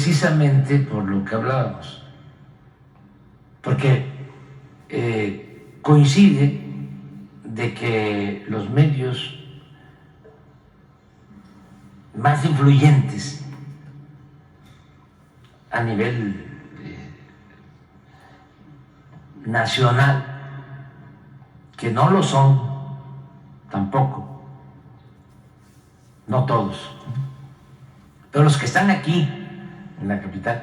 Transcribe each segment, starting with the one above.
precisamente por lo que hablábamos, porque coincide de que los medios más influyentes a nivel nacional, que no lo son tampoco, no todos, pero los que están aquí en la capital,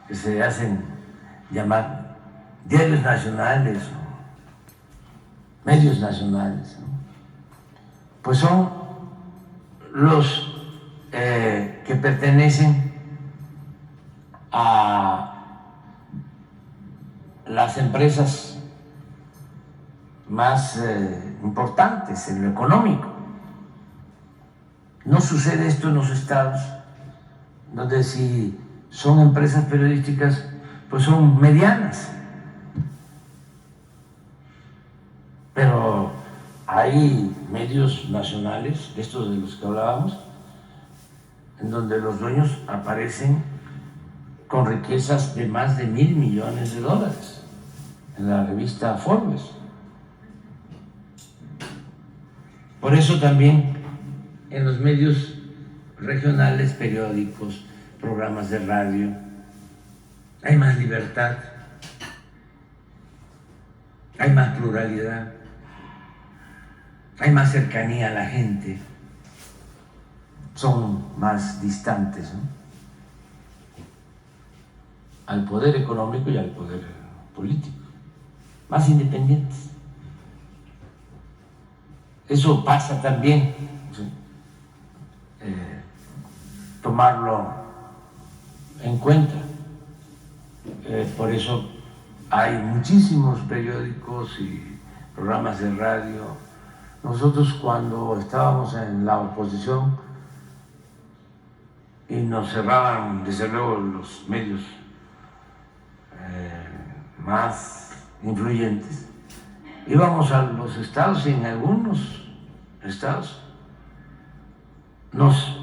que se hacen llamar diarios nacionales o medios nacionales, ¿no? Pues son los que pertenecen a las empresas más importantes en lo económico. No sucede esto en los estados, donde si son empresas periodísticas, pues son medianas. Pero hay medios nacionales, estos de los que hablábamos, en donde los dueños aparecen con riquezas de más de $1,000 millones en la revista Forbes. Por eso también en los medios regionales, periódicos, programas de radio, hay más libertad, hay más pluralidad, hay más cercanía a la gente, son más distantes, ¿no?, al poder económico y al poder político, más independientes. Eso pasa también, ¿sí?, tomarlo en cuenta. Por eso hay muchísimos periódicos y programas de radio. Nosotros, cuando estábamos en la oposición y nos cerraban desde luego los medios más influyentes, íbamos a los estados y en algunos estados nos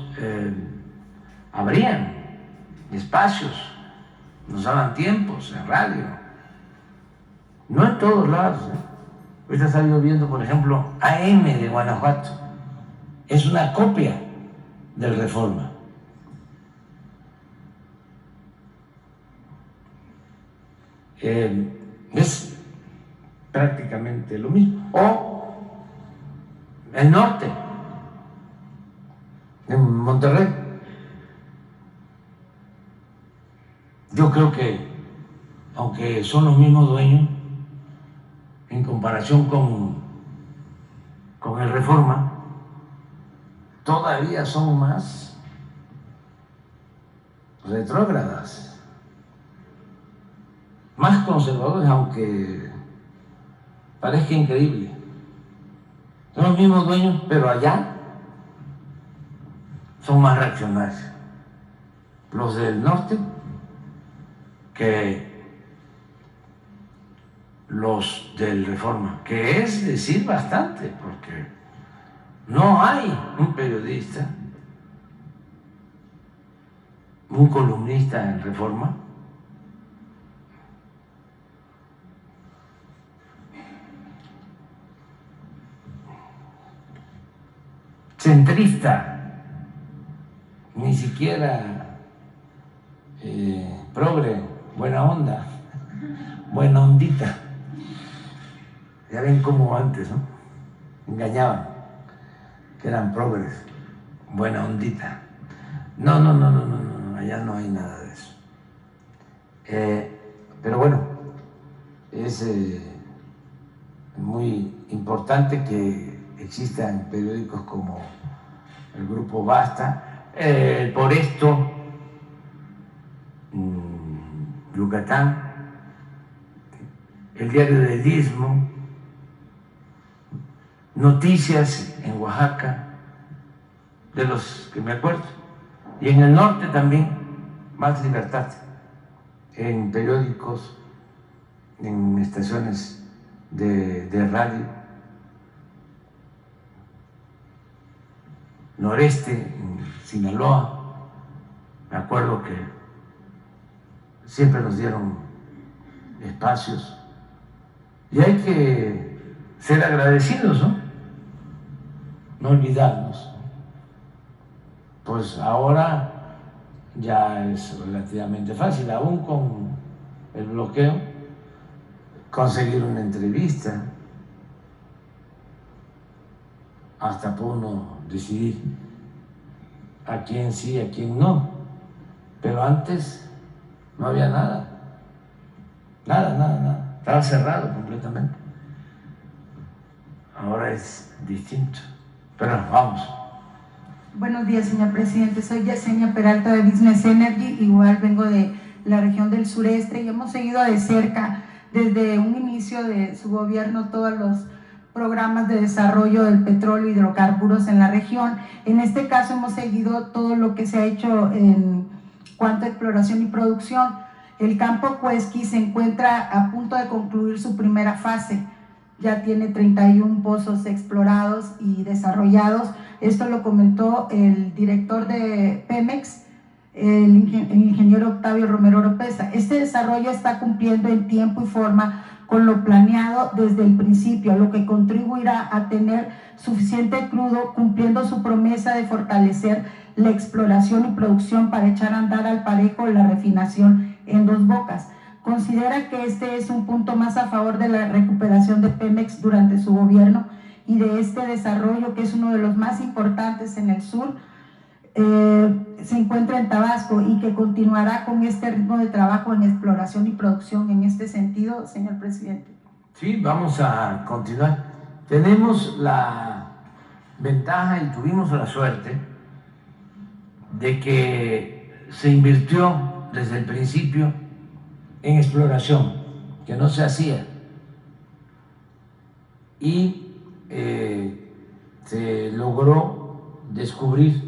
abrían espacios, nos daban tiempos en radio. No en todos lados, ¿eh? Ahorita está viendo, por ejemplo, AM de Guanajuato. Es una copia del Reforma. Es prácticamente lo mismo. O el norte, en Monterrey. Yo creo que, aunque son los mismos dueños, en comparación con el Reforma, todavía son más retrógradas, más conservadores, aunque parezca increíble. Son los mismos dueños, pero allá son más reaccionarios los del norte que los del Reforma, que es decir bastante, porque no hay un periodista, un columnista en Reforma centrista, ni siquiera progre, buena onda, buena ondita. Ya ven cómo antes, ¿no?, engañaban que eran progres, buena ondita. No, allá no hay nada de eso. Pero bueno, es muy importante que existan periódicos como el Grupo Basta. Por esto, Yucatán, el Diario del Istmo, Noticias en Oaxaca, de los que me acuerdo, y en el norte también, más libertad, en periódicos, en estaciones de radio. Noreste, en Sinaloa, me acuerdo que siempre nos dieron espacios y hay que ser agradecidos, ¿no? No olvidarnos. Pues ahora ya es relativamente fácil, aún con el bloqueo, conseguir una entrevista, hasta por uno decidir a quién sí, a quién no. Pero antes no había nada, nada. Estaba cerrado completamente. Ahora es distinto. Pero vamos. Buenos días, señor presidente. Soy Yesenia Peralta de Business Energy. Igual vengo de la región del sureste y hemos seguido de cerca desde un inicio de su gobierno todos los programas de desarrollo del petróleo y hidrocarburos en la región. En este caso hemos seguido todo lo que se ha hecho en cuanto a exploración y producción. El campo Cuesqui se encuentra a punto de concluir su primera fase. Ya tiene 31 pozos explorados y desarrollados. Esto lo comentó el director de Pemex, el ingeniero Octavio Romero Oropesa. Este desarrollo está cumpliendo en tiempo y forma con lo planeado desde el principio, lo que contribuirá a tener suficiente crudo, cumpliendo su promesa de fortalecer la exploración y producción para echar a andar al parejo la refinación en Dos Bocas. Considera que este es un punto más a favor de la recuperación de Pemex durante su gobierno y de este desarrollo, que es uno de los más importantes en el sur, se encuentra en Tabasco y que continuará con este ritmo de trabajo en exploración y producción en este sentido, señor presidente. Sí, vamos a continuar. Tenemos la ventaja y tuvimos la suerte de que se invirtió desde el principio en exploración, que no se hacía, y se logró descubrir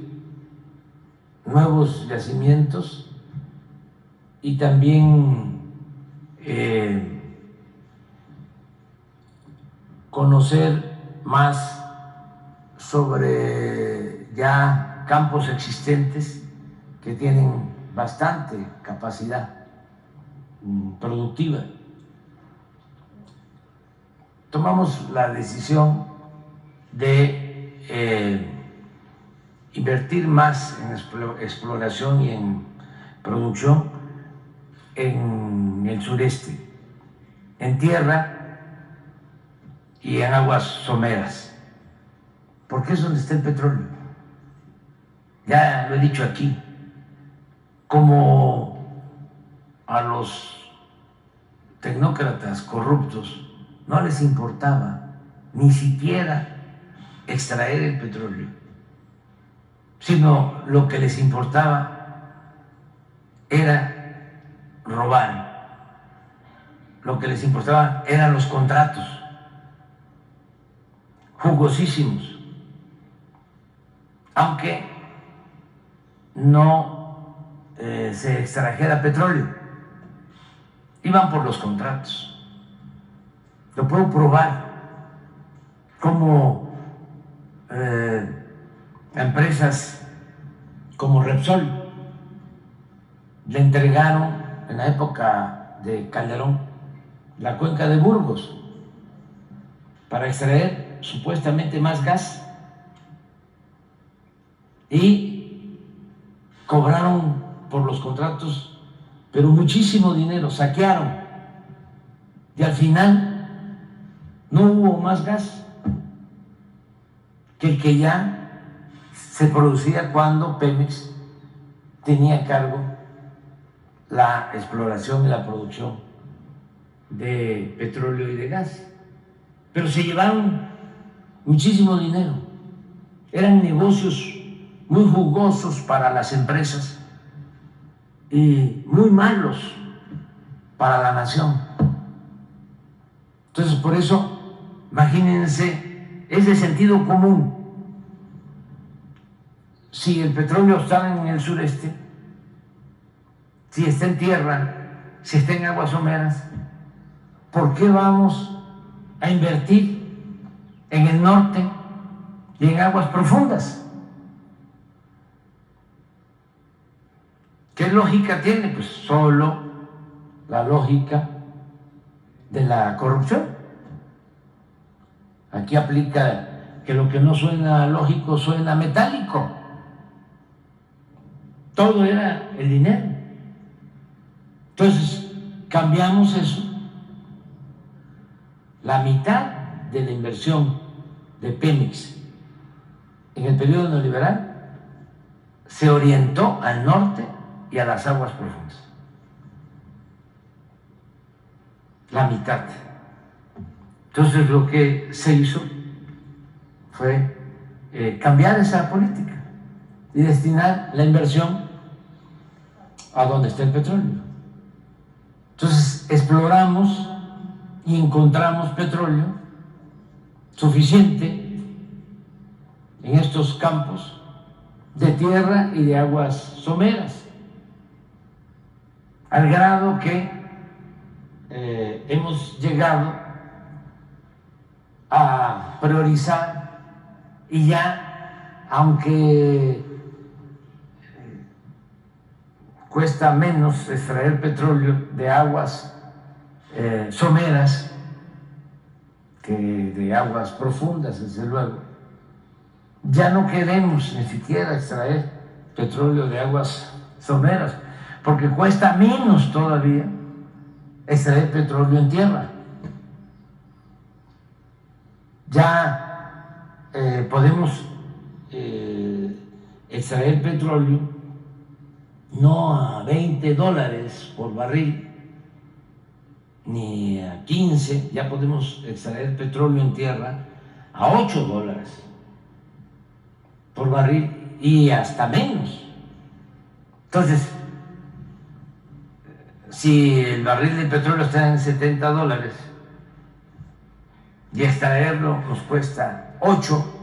nuevos yacimientos y también conocer más sobre ya campos existentes que tienen bastante capacidad productiva. Tomamos la decisión de invertir más en exploración y en producción en el sureste, en tierra y en aguas someras, porque es donde está el petróleo. Ya lo he dicho aquí, como a los tecnócratas corruptos no les importaba ni siquiera extraer el petróleo, sino lo que les importaba era robar, lo que les importaba eran los contratos jugosísimos, aunque no se extrajera petróleo, iban por los contratos. Lo puedo probar, como empresas como Repsol le entregaron en la época de Calderón la cuenca de Burgos para extraer supuestamente más gas y cobraron por los contratos, pero muchísimo dinero, saquearon y al final no hubo más gas que el que ya se producía cuando Pemex tenía a cargo la exploración y la producción de petróleo y de gas. Pero se llevaron muchísimo dinero. Eran negocios muy jugosos para las empresas y muy malos para la nación. Entonces, por eso, imagínense, es de sentido común. Si el petróleo está en el sureste, si está en tierra, si está en aguas someras, ¿por qué vamos a invertir en el norte y en aguas profundas? ¿Qué lógica tiene? Pues solo la lógica de la corrupción. Aquí aplica que lo que no suena lógico suena metálico. Todo era el dinero. Entonces, cambiamos eso. La mitad de la inversión de Pemex en el periodo neoliberal se orientó al norte y a las aguas profundas. La mitad. Entonces lo que se hizo fue cambiar esa política y destinar la inversión a donde está el petróleo. Entonces exploramos y encontramos petróleo suficiente en estos campos de tierra y de aguas someras, al grado que hemos llegado a priorizar y ya, aunque cuesta menos extraer petróleo de aguas someras que de aguas profundas, desde luego, ya no queremos ni siquiera extraer petróleo de aguas someras, porque cuesta menos todavía extraer petróleo en tierra. Ya podemos extraer petróleo no a $20 por barril, ni a 15, ya podemos extraer petróleo en tierra a $8 por barril y hasta menos. Entonces, si el barril de petróleo está en $70 y extraerlo nos cuesta 8,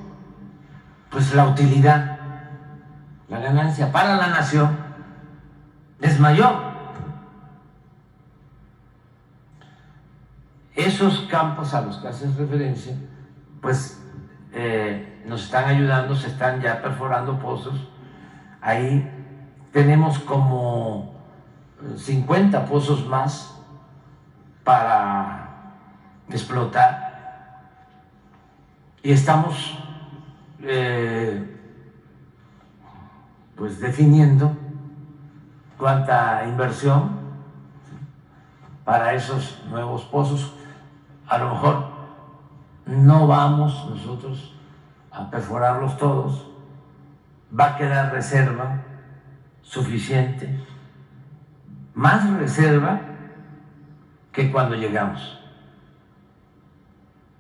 pues la utilidad, la ganancia para la nación es mayor. Esos campos a los que haces referencia, pues nos están ayudando, se están ya perforando pozos. Ahí tenemos como 50 pozos más para explotar y estamos pues definiendo cuánta inversión para esos nuevos pozos. A lo mejor no vamos nosotros a perforarlos todos, va a quedar reserva suficiente, más reserva que cuando llegamos,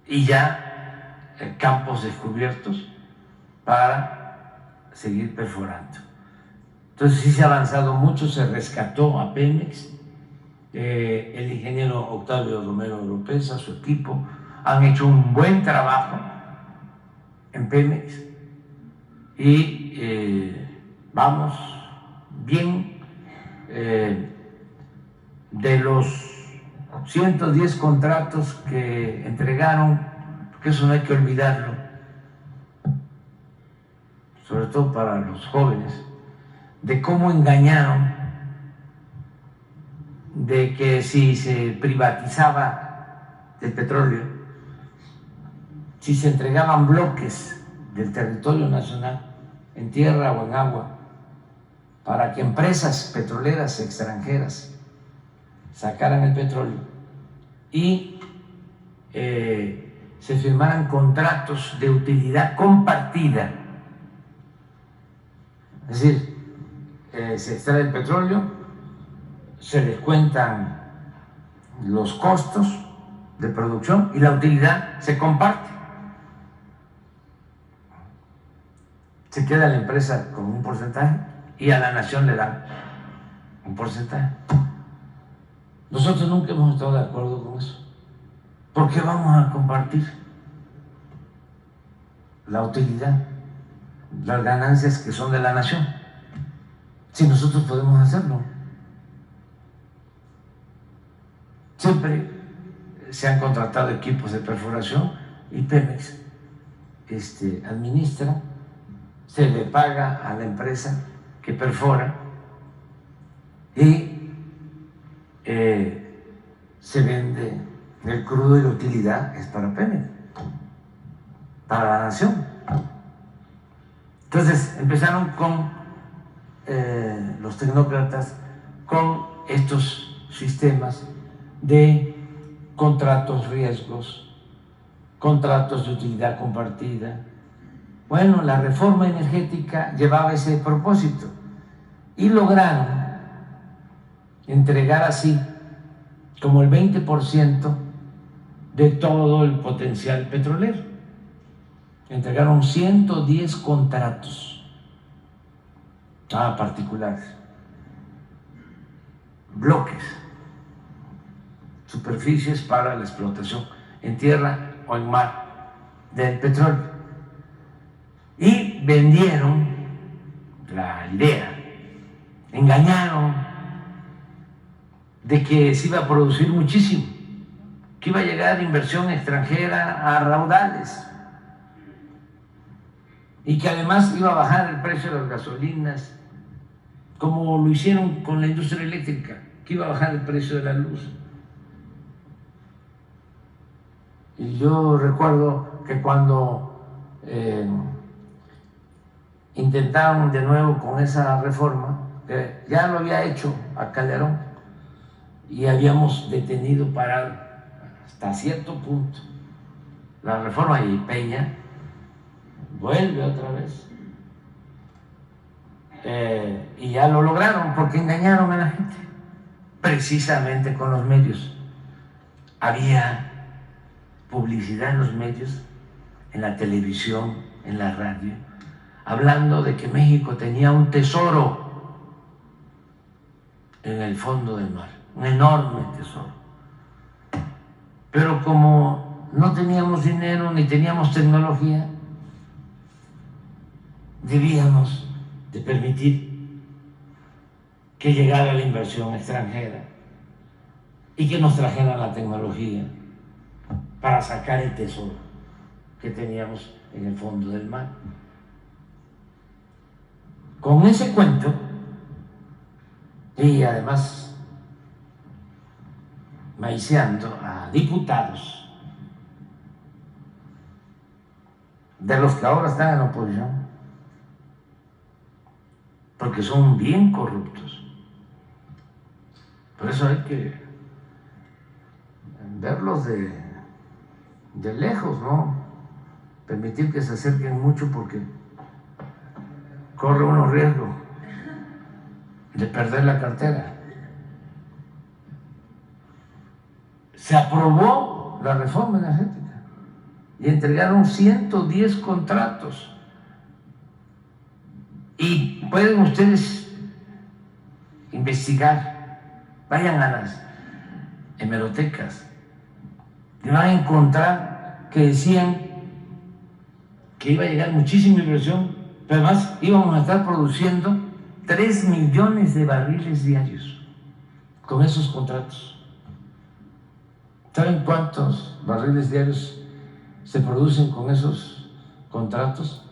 y ya campos descubiertos para seguir perforando. Entonces sí se ha avanzado mucho, se rescató a Pemex, el ingeniero Octavio Romero Oropesa, su equipo, han hecho un buen trabajo en Pemex y vamos bien. De los 110 contratos que entregaron, porque eso no hay que olvidarlo, sobre todo para los jóvenes, de cómo engañaron, de que si se privatizaba el petróleo, si se entregaban bloques del territorio nacional en tierra o en agua, para que empresas petroleras extranjeras sacaran el petróleo y se firmaran contratos de utilidad compartida. Es decir, se extrae el petróleo, se descuentan los costos de producción y la utilidad se comparte. Se queda la empresa con un porcentaje y a la nación le dan un porcentaje. Nosotros nunca hemos estado de acuerdo con eso. ¿Por qué vamos a compartir la utilidad, las ganancias que son de la nación, si nosotros podemos hacerlo? Siempre se han contratado equipos de perforación y Pemex administra, se le paga a la empresa que perfora y se vende el crudo y la utilidad es para Pemex, para la nación. Entonces empezaron con los tecnócratas con estos sistemas de contratos riesgos, contratos de utilidad compartida. Bueno, la reforma energética llevaba ese propósito y lograron entregar así como el 20% de todo el potencial petrolero. Entregaron 110 contratos a particulares, bloques, superficies para la explotación en tierra o en mar del petróleo. Y vendieron la idea, engañaron de que se iba a producir muchísimo, que iba a llegar inversión extranjera a raudales y que además iba a bajar el precio de las gasolinas, como lo hicieron con la industria eléctrica, que iba a bajar el precio de la luz. Y yo recuerdo que cuando intentaron de nuevo con esa reforma, que ya lo había hecho a Calderón y habíamos detenido para hasta cierto punto la reforma, y Peña vuelve otra vez, y ya lo lograron porque engañaron a la gente, precisamente con los medios. Había publicidad en los medios, en la televisión, en la radio, hablando de que México tenía un tesoro en el fondo del mar, un enorme tesoro. Pero como no teníamos dinero ni teníamos tecnología, debíamos de permitir que llegara la inversión extranjera y que nos trajera la tecnología para sacar el tesoro que teníamos en el fondo del mar. Con ese cuento, y además maiciando a diputados de los que ahora están en la oposición, porque son bien corruptos. Por eso hay que verlos de lejos, no permitir que se acerquen mucho, porque corre uno riesgo de perder la cartera. Se aprobó la reforma energética y entregaron 110 contratos. Y pueden ustedes investigar, vayan a las hemerotecas y van a encontrar que decían que iba a llegar muchísima inversión, pero además íbamos a estar produciendo 3 millones de barriles diarios con esos contratos. ¿Saben cuántos barriles diarios se producen con esos contratos?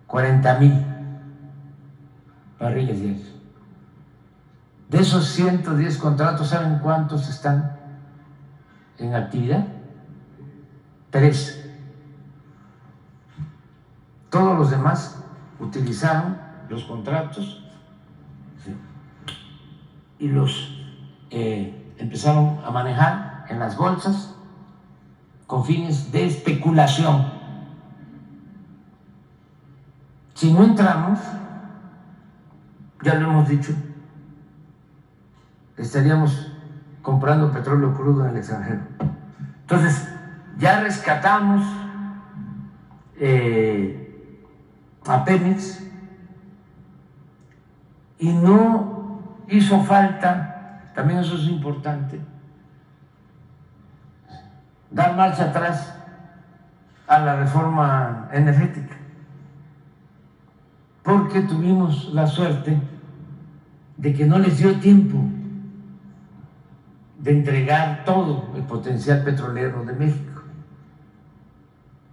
40,000 barriles diarios. De esos 110 contratos, ¿saben cuántos están en actividad? 3. Todos los demás utilizaron los contratos, ¿sí?, y los empezaron a manejar en las bolsas con fines de especulación. Si no entramos, ya lo hemos dicho, estaríamos comprando petróleo crudo en el extranjero. Entonces, ya rescatamos a Pemex y no hizo falta, también eso es importante, dar marcha atrás a la reforma energética, porque tuvimos la suerte de que no les dio tiempo de entregar todo el potencial petrolero de México.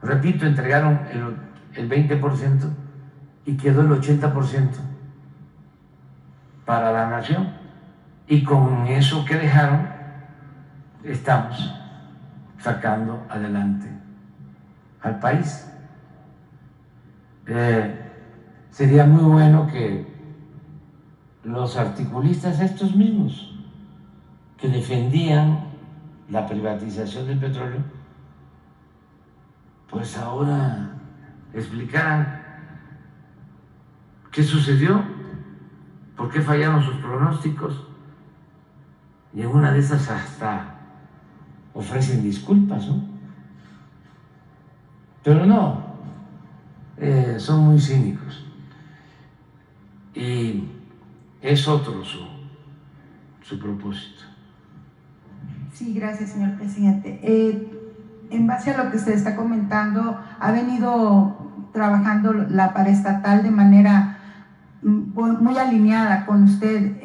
Repito, entregaron el 20% y quedó el 80% para la nación. y con eso que dejaron estamos sacando adelante al país. Sería muy bueno que los articulistas estos mismos que defendían la privatización del petróleo, pues ahora explicaran qué sucedió, por qué fallaron sus pronósticos, y en una de esas hasta ofrecen disculpas, ¿no? Pero no, son muy cínicos y es otro su propósito. Sí, gracias, señor presidente. En base a lo que usted está comentando, ha venido trabajando la paraestatal de manera muy alineada con usted.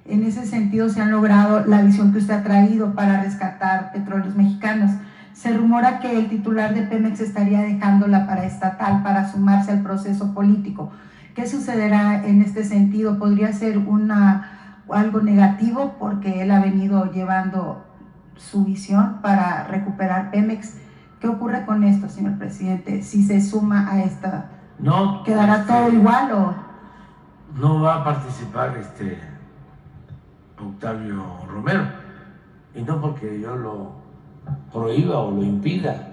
En ese sentido se han logrado la visión que usted ha traído para rescatar petróleos mexicanos. Se rumora que el titular de Pemex estaría dejando la paraestatal para sumarse al proceso político. ¿Qué sucederá en este sentido? ¿Podría ser algo negativo porque él ha venido llevando su visión para recuperar Pemex? ¿Qué ocurre con esto, señor presidente? Si se suma a esta, no, ¿quedará todo igual o...? No va a participar Octavio Romero, y no porque yo lo prohíba o lo impida,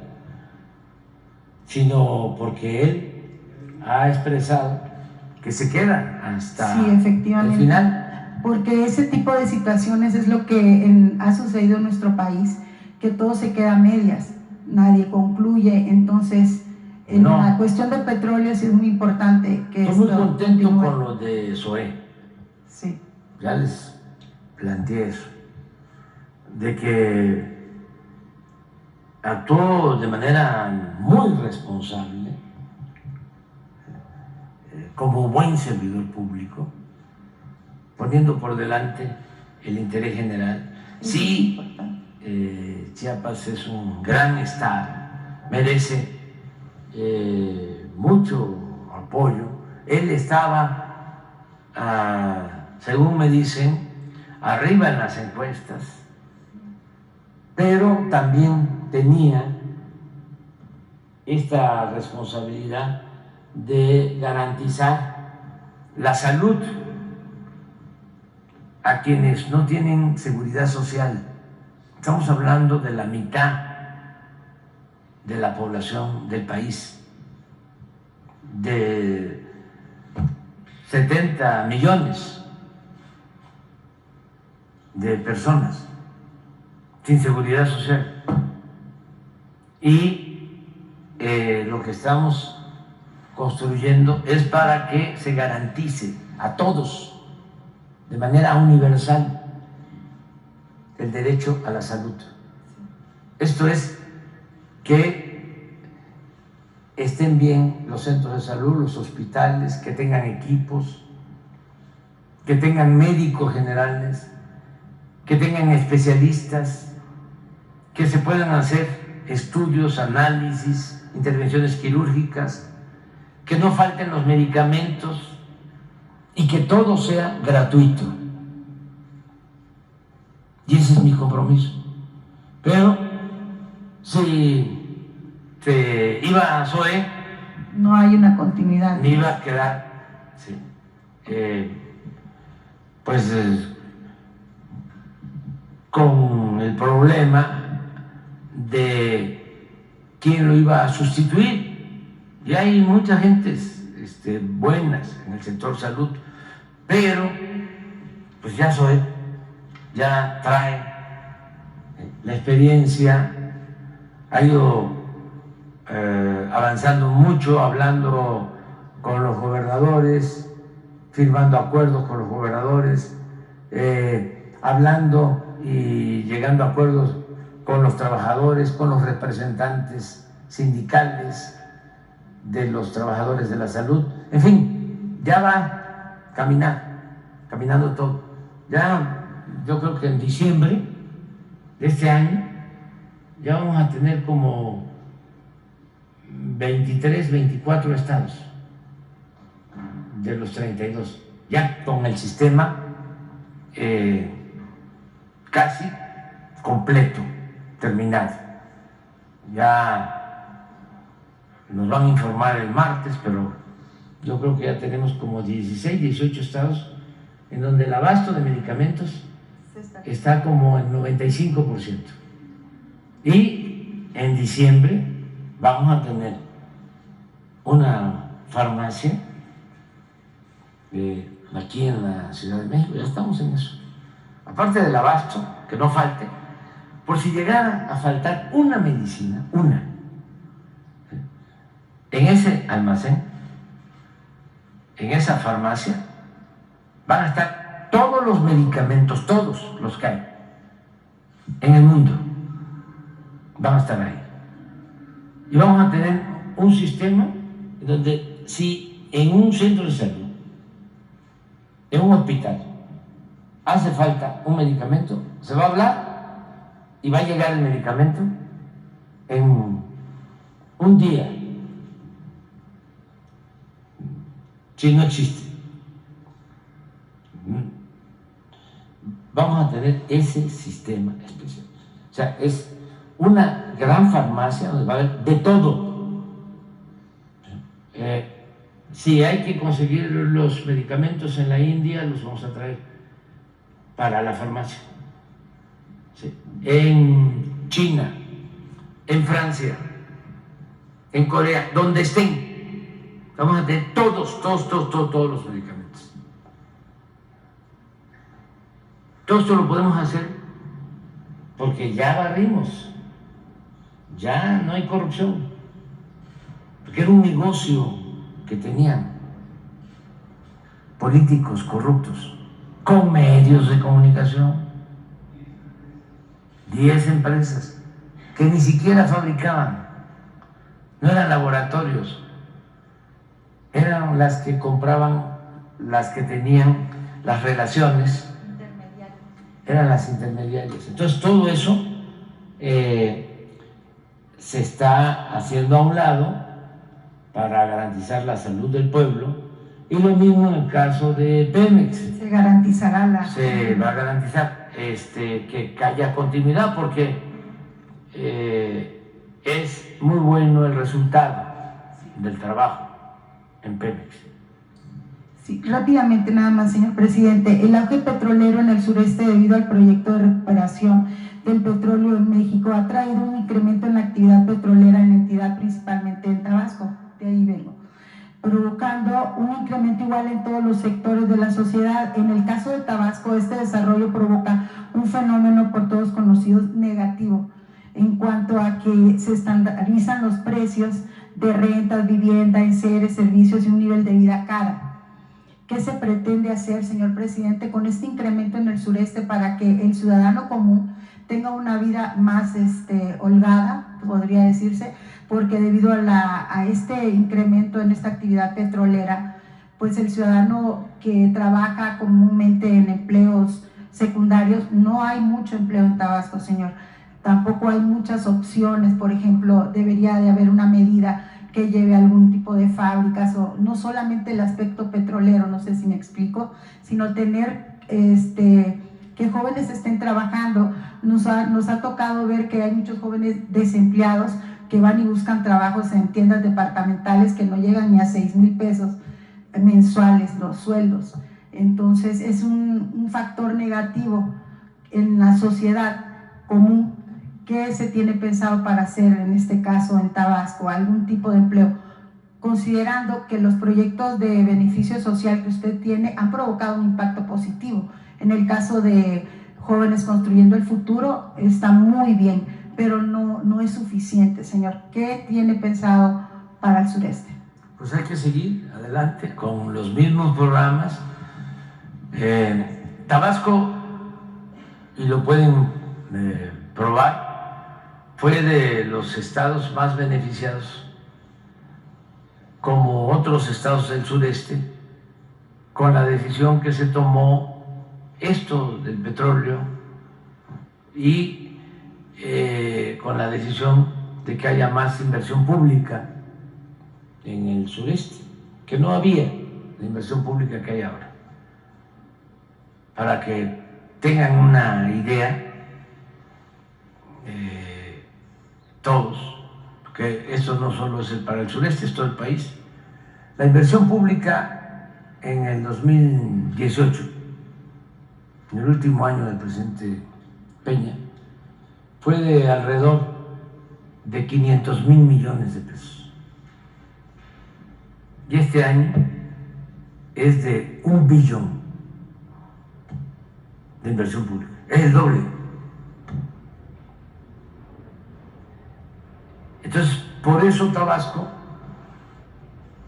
sino porque él ha expresado que se queda hasta sí, efectivamente, el final. Porque ese tipo de situaciones es lo que ha sucedido en nuestro país, que todo se queda a medias, nadie concluye. Entonces, en la cuestión del petróleo sí es muy importante que estoy muy contento con lo de SOE. Sí. Ya les planteé eso, de que actuó de manera muy responsable, como buen servidor público, poniendo por delante el interés general. Sí, Chiapas es un gran estado, merece mucho apoyo. Él estaba, según me dicen, arriba en las encuestas, pero también tenía esta responsabilidad de garantizar la salud a quienes no tienen seguridad social. Estamos hablando de la mitad de la población del país, de 70 millones de personas sin seguridad social. Y lo que estamos construyendo es para que se garantice a todos de manera universal el derecho a la salud. Esto es que estén bien los centros de salud, los hospitales, que tengan equipos, que tengan médicos generales, que tengan especialistas, que se puedan hacer estudios, análisis, intervenciones quirúrgicas, que no falten los medicamentos y que todo sea gratuito. Y ese es mi compromiso. Pero si se iba a SOE, no hay una continuidad. Me iba a quedar, sí, con el problema de quién lo iba a sustituir. Y hay muchas gentes buenas en el sector salud, pero pues ya SOE ya trae la experiencia, ha ido avanzando mucho, hablando con los gobernadores, firmando acuerdos con los gobernadores, hablando y llegando a acuerdos con los trabajadores, con los representantes sindicales de los trabajadores de la salud. En fin, ya va caminando todo. Ya yo creo que en diciembre de este año ya vamos a tener como 23, 24 estados de los 32, ya con el sistema casi completo, terminado. Ya nos van a informar el martes, pero yo creo que ya tenemos como 16, 18 estados en donde el abasto de medicamentos está como en 95%. Y en diciembre vamos a tener una farmacia aquí en la Ciudad de México, ya estamos en eso. Aparte del abasto, que no falte, por si llegara a faltar una medicina, en ese almacén, en esa farmacia, van a estar todos los medicamentos, todos los que hay en el mundo, van a estar ahí. Y vamos a tener un sistema donde si en un centro de salud, en un hospital, hace falta un medicamento, se va a hablar y va a llegar el medicamento en un día, si no existe. Vamos a tener ese sistema especial. O sea, es una gran farmacia donde va a haber de todo. Si hay que conseguir los medicamentos en la India, los vamos a traer para la farmacia. ¿Sí? En China, en Francia, en Corea, donde estén, vamos a tener todos los medicamentos. Todo esto lo podemos hacer porque ya barrimos, ya no hay corrupción, porque era un negocio que tenían políticos corruptos con medios de comunicación, 10 empresas que ni siquiera fabricaban, no eran laboratorios, eran las que compraban, las que tenían las relaciones, eran las intermediarias. Entonces todo eso se está haciendo a un lado para garantizar la salud del pueblo, y lo mismo en el caso de Pemex. Se garantizará se va a garantizar que haya continuidad, porque es muy bueno el resultado del trabajo en Pemex. Sí, rápidamente nada más, señor presidente. El auge petrolero en el sureste debido al proyecto de recuperación del petróleo en México ha traído un incremento en la actividad petrolera en la entidad, principalmente en Tabasco, de ahí vengo, provocando un incremento igual en todos los sectores de la sociedad. En el caso de Tabasco, este desarrollo provoca un fenómeno por todos conocido negativo en cuanto a que se estandarizan los precios de rentas, vivienda, enseres, servicios y un nivel de vida cara. ¿Qué se pretende hacer, señor presidente, con este incremento en el sureste para que el ciudadano común tenga una vida más holgada, podría decirse? Porque debido a este incremento en esta actividad petrolera, pues el ciudadano que trabaja comúnmente en empleos secundarios, no hay mucho empleo en Tabasco, señor. Tampoco hay muchas opciones. Por ejemplo, debería de haber una medida que lleve algún tipo de fábricas, o no solamente el aspecto petrolero, no sé si me explico, sino tener que jóvenes estén trabajando. Nos ha tocado ver que hay muchos jóvenes desempleados que van y buscan trabajos en tiendas departamentales que no llegan ni a 6,000 pesos mensuales los sueldos. Entonces es un factor negativo en la sociedad común. ¿Qué se tiene pensado para hacer en este caso en Tabasco? ¿Algún tipo de empleo? Considerando que los proyectos de beneficio social que usted tiene han provocado un impacto positivo. En el caso de Jóvenes Construyendo el Futuro está muy bien, pero no es suficiente, señor. ¿Qué tiene pensado para el sureste? Pues hay que seguir adelante con los mismos programas. Tabasco, y lo pueden probar, fue de los estados más beneficiados, como otros estados del sureste, con la decisión que se tomó esto del petróleo y con la decisión de que haya más inversión pública en el sureste, que no había la inversión pública que hay ahora, para que tengan una idea, todos, que esto no solo es para el sureste, es todo el país. La inversión pública en el 2018, en el último año del presidente Peña, fue de alrededor de 500,000 millones de pesos. Y este año es de 1 billón de inversión pública. Es el doble. Entonces, por eso Tabasco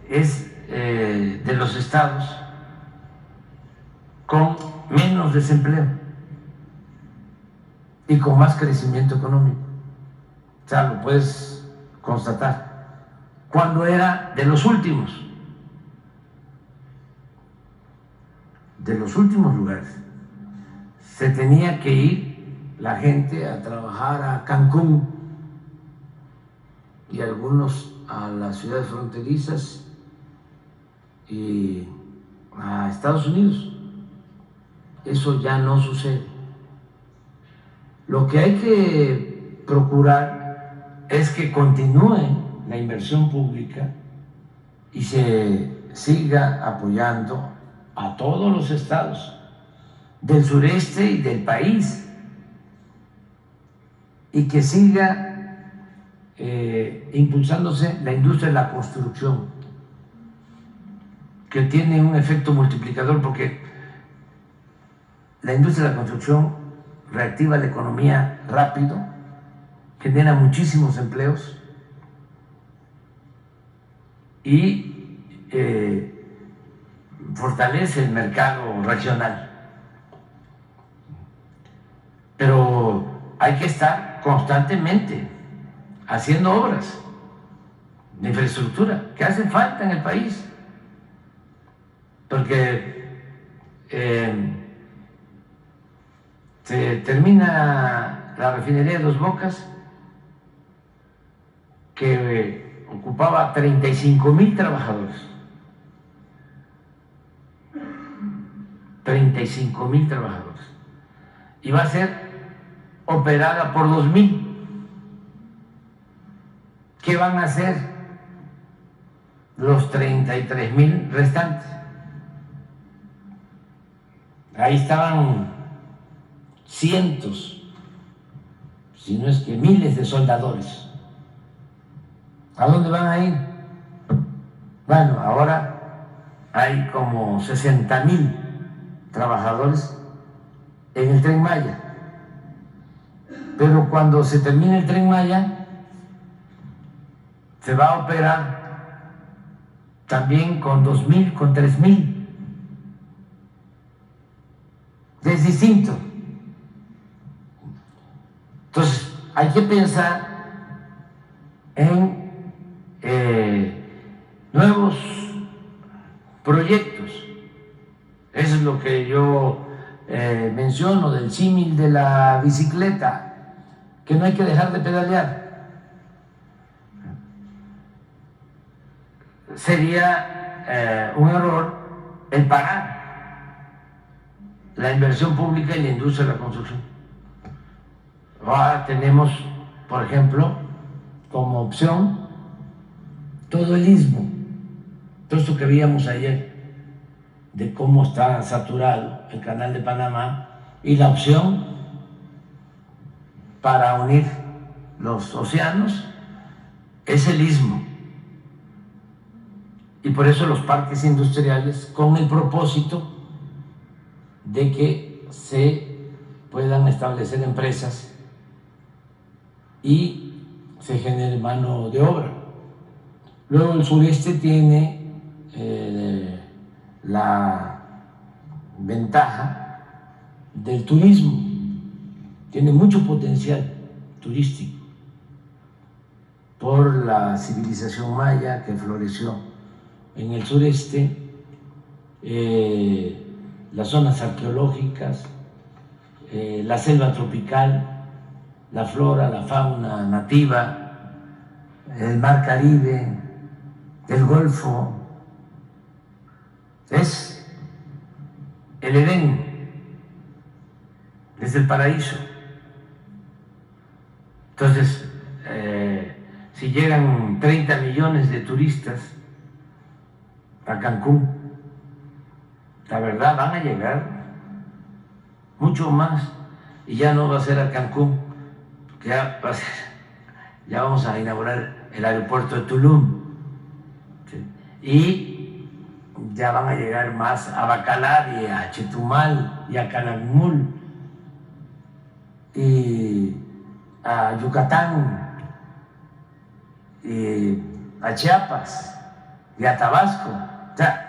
es de los estados con menos desempleo y con más crecimiento económico. O sea, lo puedes constatar. Cuando era de los últimos lugares. Se tenía que ir la gente a trabajar a Cancún y algunos a las ciudades fronterizas y a Estados Unidos. Eso ya no sucede. Lo que hay que procurar es que continúe la inversión pública y se siga apoyando a todos los estados del sureste y del país, y que siga impulsándose la industria de la construcción, que tiene un efecto multiplicador, porque la industria de la construcción reactiva la economía rápido, genera muchísimos empleos y fortalece el mercado regional. Pero hay que estar constantemente haciendo obras de infraestructura que hacen falta en el país, porque se termina la refinería de Dos Bocas, que ocupaba 35,000 trabajadores. 35,000 trabajadores. Y va a ser operada por 2,000. ¿Qué van a hacer los 33,000 restantes? Ahí estaban cientos, si no es que miles de soldadores. ¿A dónde van a ir? Bueno, ahora hay como 60,000 trabajadores en el Tren Maya. Pero cuando se termine el Tren Maya, se va a operar también con 2,000, con 3,000. Es distinto. Entonces, hay que pensar en nuevos proyectos. Eso es lo que yo menciono del símil de la bicicleta, que no hay que dejar de pedalear. Sería un error el parar la inversión pública y la industria de la construcción. Ahora tenemos, por ejemplo, como opción todo el istmo, todo esto que veíamos ayer de cómo está saturado el canal de Panamá, y la opción para unir los océanos es el istmo. Y por eso los parques industriales, con el propósito de que se puedan establecer empresas y se genere mano de obra. Luego el sureste tiene la ventaja del turismo, tiene mucho potencial turístico por la civilización maya que floreció en el sureste, las zonas arqueológicas, la selva tropical, la flora, la fauna nativa, el mar Caribe, el Golfo. Es el Edén es el paraíso. Entonces, si llegan 30 millones de turistas a Cancún, la verdad van a llegar mucho más, y ya no va a ser a Cancún, que ya vamos a inaugurar el aeropuerto de Tulum, ¿sí? Y ya van a llegar más a Bacalar y a Chetumal y a Calakmul y a Yucatán y a Chiapas y a Tabasco. O sea,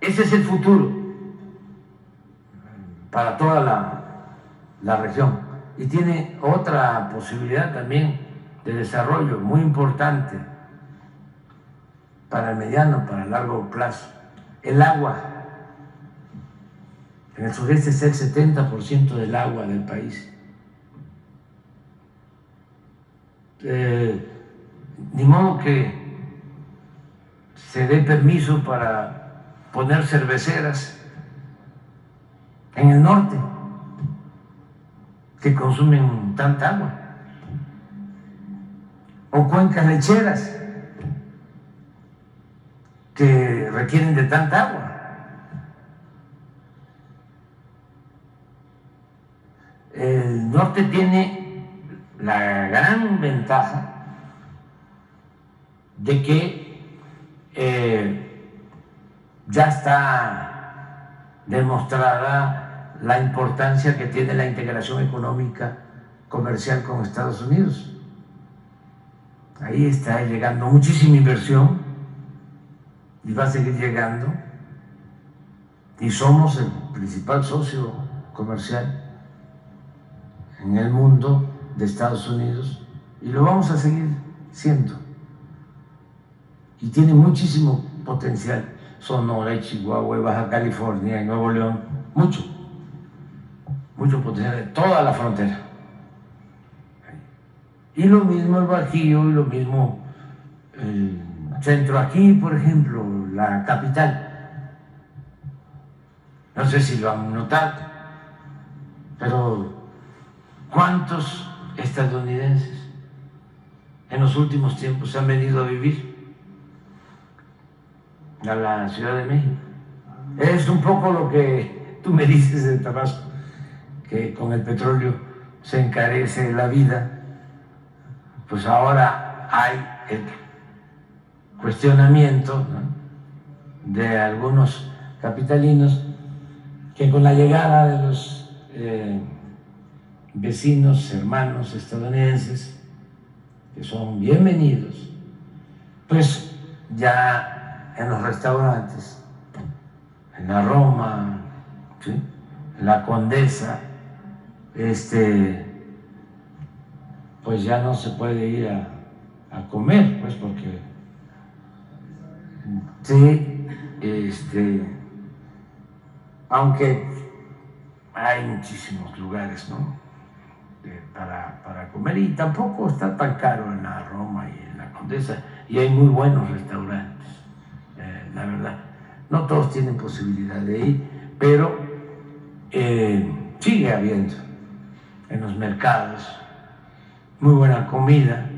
ese es el futuro para toda la región, y tiene otra posibilidad también de desarrollo muy importante para el mediano, para el largo plazo. El agua. En el sureste es el 70% del agua del país. Ni modo que se dé permiso para poner cerveceras en el norte que consumen tanta agua, o cuencas lecheras que requieren de tanta agua. El norte tiene la gran ventaja de que ya está demostrada la importancia que tiene la integración económica comercial con Estados Unidos. Ahí está llegando muchísima inversión y va a seguir llegando, y somos el principal socio comercial en el mundo de Estados Unidos, y lo vamos a seguir siendo, y tiene muchísimo potencial. Sonora, Chihuahua, Baja California y Nuevo León, mucho potencial de toda la frontera. Y lo mismo el Bajío, y lo mismo el centro. Aquí, por ejemplo, la capital, no sé si lo han notado, pero ¿cuántos estadounidenses en los últimos tiempos han venido a vivir a la Ciudad de México? Es un poco lo que tú me dices de Tabasco, que con el petróleo se encarece la vida. Pues ahora hay el cuestionamiento, ¿no?, de algunos capitalinos, que con la llegada de los vecinos, hermanos estadounidenses, que son bienvenidos, pues ya en los restaurantes, en la Roma, ¿sí?, en la Condesa, pues ya no se puede ir a comer, pues porque sí, aunque hay muchísimos lugares, ¿no?, para comer, y tampoco está tan caro en la Roma y en la Condesa, y hay muy buenos restaurantes, la verdad. No todos tienen posibilidad de ir, pero sigue habiendo en los mercados muy buena comida,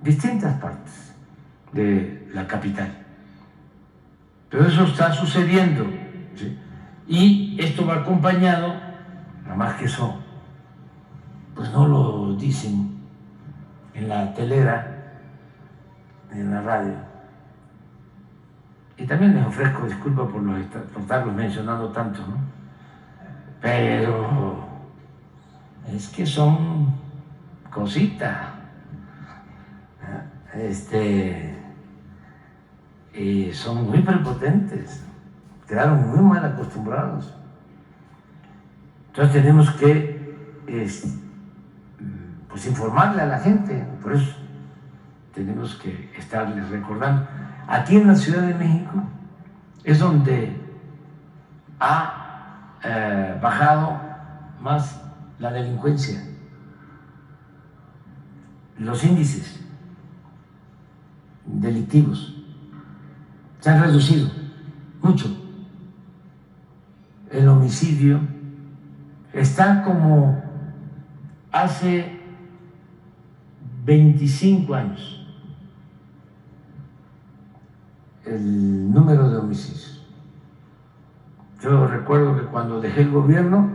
distintas partes de la capital. Pero eso está sucediendo, ¿sí? Y esto va acompañado, nada más que eso, pues no lo dicen en la telera, en la radio. Y también les ofrezco disculpas por estarlos mencionando tanto, ¿no? Pero es que son cositas, son muy prepotentes, quedaron muy mal acostumbrados. Entonces tenemos que pues informarle a la gente, por eso tenemos que estarles recordando. Aquí en la Ciudad de México es donde ha bajado más la delincuencia, los índices delictivos se han reducido mucho. El homicidio, está como hace 25 años el número de homicidios. Yo recuerdo que cuando dejé el gobierno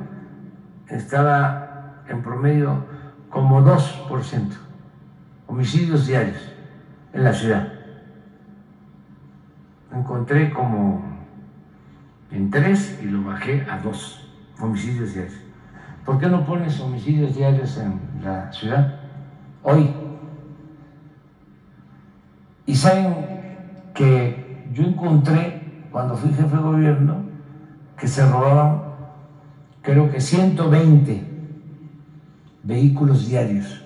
estaba en promedio como 2% homicidios diarios en la ciudad. Encontré como en 3 y lo bajé a 2 homicidios diarios. ¿Por qué no pones homicidios diarios en la ciudad hoy? Y saben que yo encontré cuando fui jefe de gobierno que se robaban creo que 120 vehículos diarios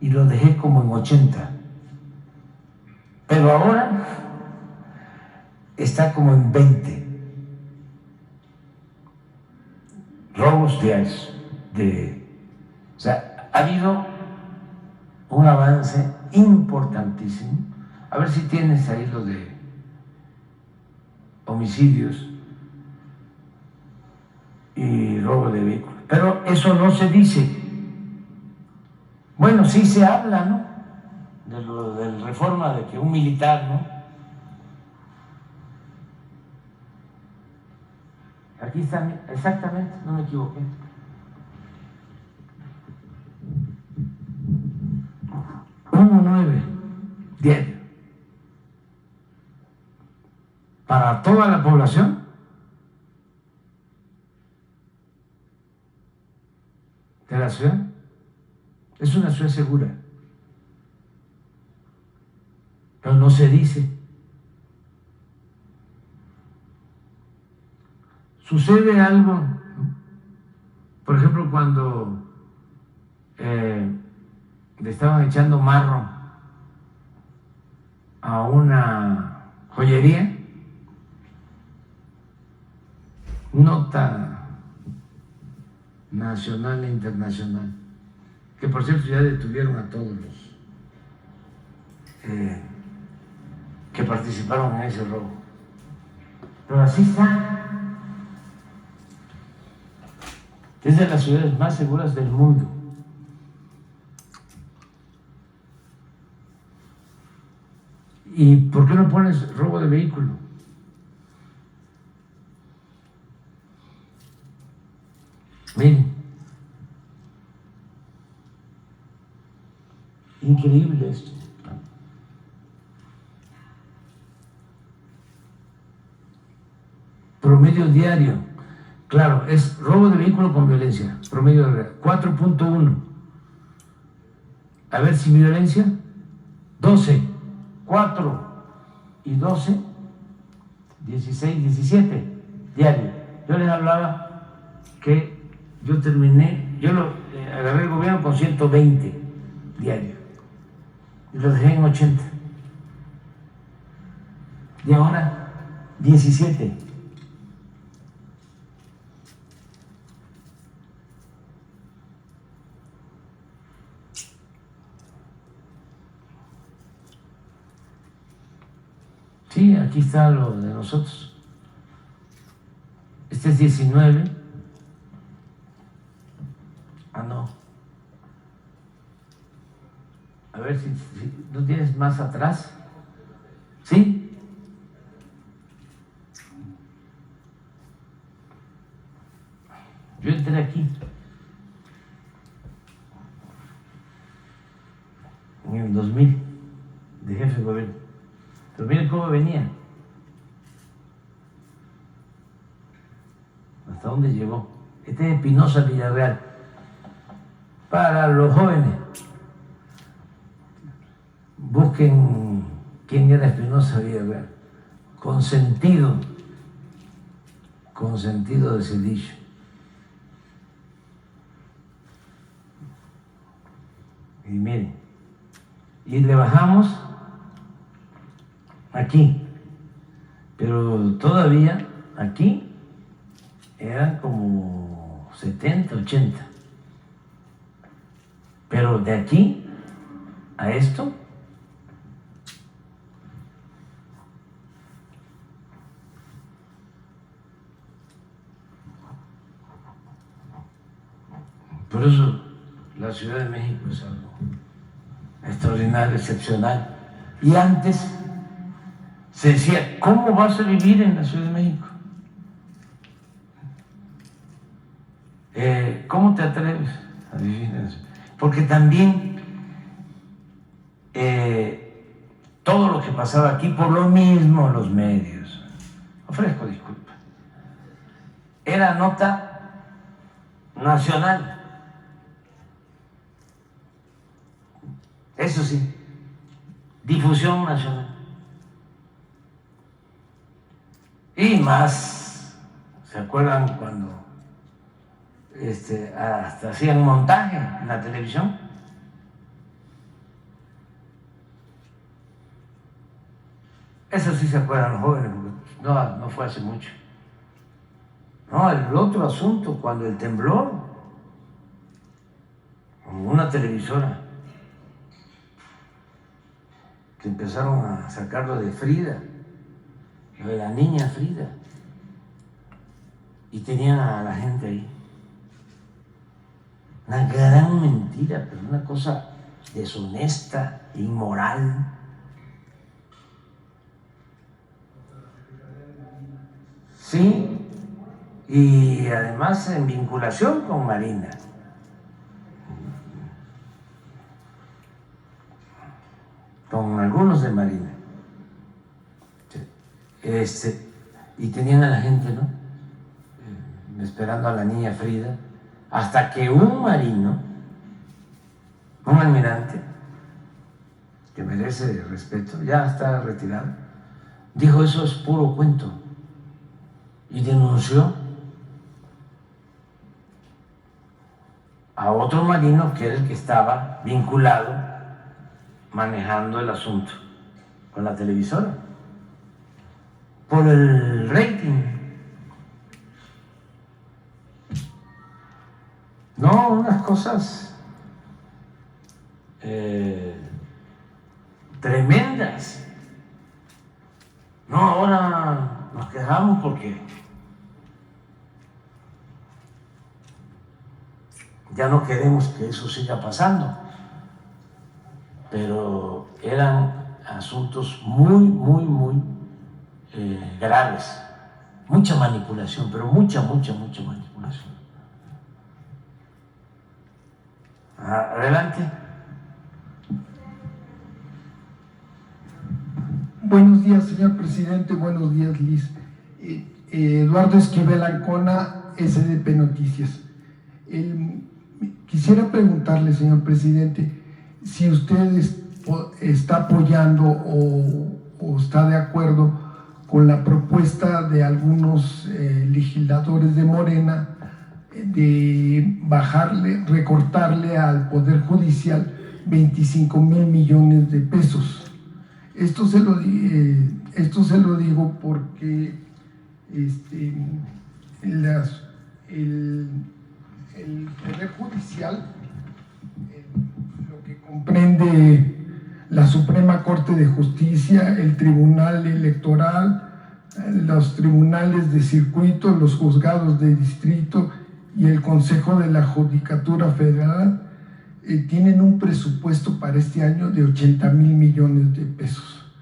y lo dejé como en 80. Pero ahora está como en 20 robos diarios. O sea, ha habido un avance importantísimo. A ver si tienes ahí lo de homicidios y robo de vehículos. Pero eso no se dice. Bueno, sí se habla, ¿no? De lo del reforma, de que un militar, ¿no? Aquí está, exactamente, no me equivoqué. 1.9 diario. Para toda la población de la ciudad. Es una ciudad segura. Pero no se dice. Sucede algo, ¿no? Por ejemplo, cuando le estaban echando marro a una joyería, nota nacional e internacional, que por cierto ya detuvieron a todos los que participaron en ese robo. Pero así está. Es de las ciudades más seguras del mundo. ¿Y por qué no pones robo de vehículo? Miren, increíble esto. Promedio diario, claro, es robo de vehículo con violencia, promedio de 4.1. A ver, sin violencia, 12, 4 y 12, 16, 17 diario. Yo les hablaba que yo terminé, yo agarré el gobierno con 120 diarios y lo dejé en 80. Y ahora 17. Sí, aquí está lo de nosotros. Este es 19. Ah, no. A ver si no tienes más atrás. ¿Sí? Yo entré aquí en el 2000 de jefe de gobierno. Pero miren cómo venía. ¿Hasta dónde llegó? Este es Espinosa Villarreal. Para los jóvenes, busquen quién era Espinosa Villarreal. Consentido de Cedillo. Y miren, y le bajamos aquí, pero todavía aquí eran como 70, 80. Pero de aquí a esto, Por eso la Ciudad de México es algo extraordinario, excepcional. Y antes se decía, ¿cómo vas a vivir en la Ciudad de México? ¿Cómo te atreves a vivir en eso? Porque también todo lo que pasaba aquí, por lo mismo los medios, ofrezco disculpas, era nota nacional. Eso sí, difusión nacional. Y más, ¿se acuerdan cuando hasta hacían montaje en la televisión? Eso sí se acuerdan los jóvenes, porque no fue hace mucho. No, el otro asunto, cuando el temblor, una televisora, que empezaron a sacarlo de Frida, lo de la niña Frida, y tenían a la gente ahí. Una gran mentira, pero una cosa deshonesta, inmoral. Sí, y además en vinculación con Marina. Con algunos de Marina. Y tenían a la gente, ¿no? Esperando a la niña Frida, hasta que un marino, un almirante, que merece respeto, ya está retirado, dijo: eso es puro cuento, y denunció a otro marino que era el que estaba vinculado manejando el asunto con la televisora por el rating. No, unas cosas tremendas. No, ahora nos quejamos porque ya no queremos que eso siga pasando, pero eran asuntos muy graves, mucha manipulación, pero mucha manipulación. Adelante. Buenos días, señor presidente. Buenos días, Liz. Eduardo Esquivel Ancona, SDP Noticias. Quisiera preguntarle, señor presidente, si usted está apoyando o está de acuerdo con la propuesta de algunos legisladores de Morena de recortarle al Poder Judicial 25,000 millones de pesos. Esto se lo digo porque el Poder Judicial, lo que comprende la Suprema Corte de Justicia, el Tribunal Electoral, los tribunales de circuito, los juzgados de distrito y el Consejo de la Judicatura Federal, tienen un presupuesto para este año de 80,000 millones de pesos.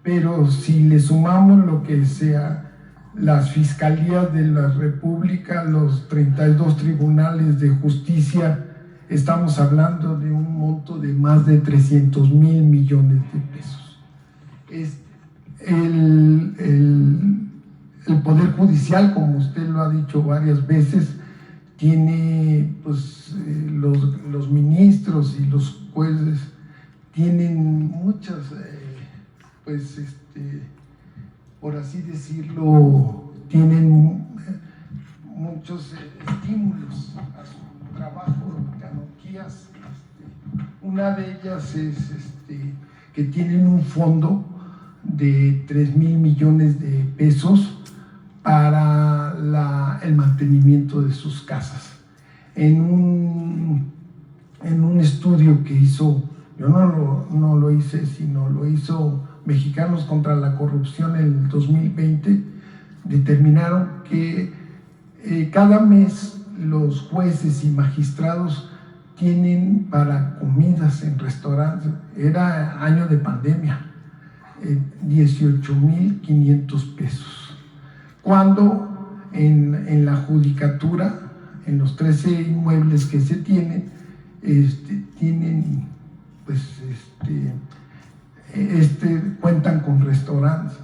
Pero si le sumamos lo que sea las fiscalías de la República, los 32 tribunales de justicia, estamos hablando de un monto de más de 300,000 millones de pesos. El Poder Judicial, como usted lo ha dicho varias veces, tiene los ministros y los jueces tienen muchas, por así decirlo, tienen muchos estímulos a su trabajo, canonjías. Una de ellas es que tienen un fondo de 3,000 millones de pesos para el mantenimiento de sus casas. En un estudio que hizo, yo no lo hice, sino lo hizo Mexicanos contra la Corrupción en el 2020, determinaron que cada mes los jueces y magistrados tienen para comidas en restaurantes, era año de pandemia, 18,500 pesos. Cuando en la judicatura, en los 13 inmuebles que se tienen, tienen, pues, cuentan con restaurantes,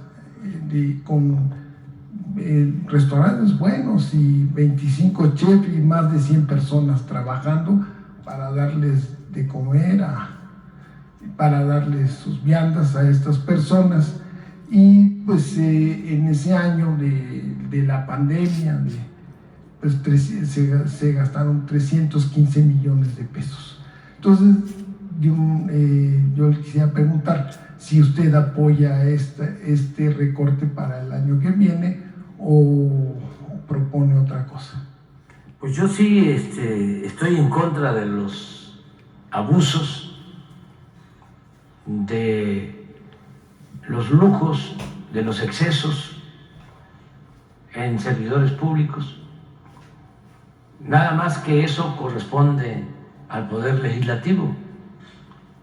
restaurantes buenos y 25 chefs y más de 100 personas trabajando para darles de comer, para darles sus viandas a estas personas. Y pues en ese año de la pandemia, pues se gastaron 315 millones de pesos. Entonces yo le quisiera preguntar si usted apoya este recorte para el año que viene o propone otra cosa. Pues yo sí estoy en contra de los abusos, de los lujos, de los excesos en servidores públicos. Nada más que eso corresponde al Poder Legislativo.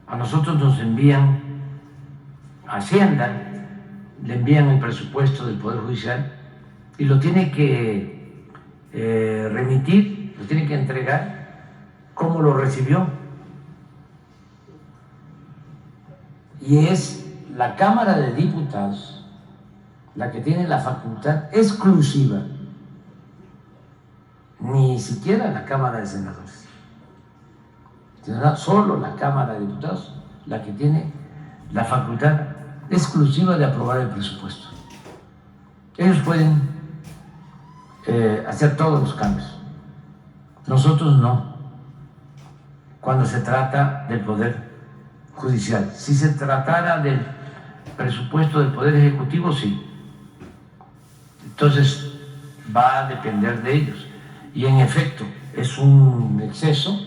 A nosotros nos envían a Hacienda, le envían el presupuesto del Poder Judicial y lo tiene que remitir, lo tiene que entregar como lo recibió. Y es la Cámara de Diputados la que tiene la facultad exclusiva, ni siquiera la Cámara de Senadores, sino solo la Cámara de Diputados la que tiene la facultad exclusiva de aprobar el presupuesto. Ellos pueden hacer todos los cambios, nosotros no, cuando se trata del Poder Judicial. Si se tratara del presupuesto del Poder Ejecutivo, sí. Entonces va a depender de ellos. Y en efecto, es un exceso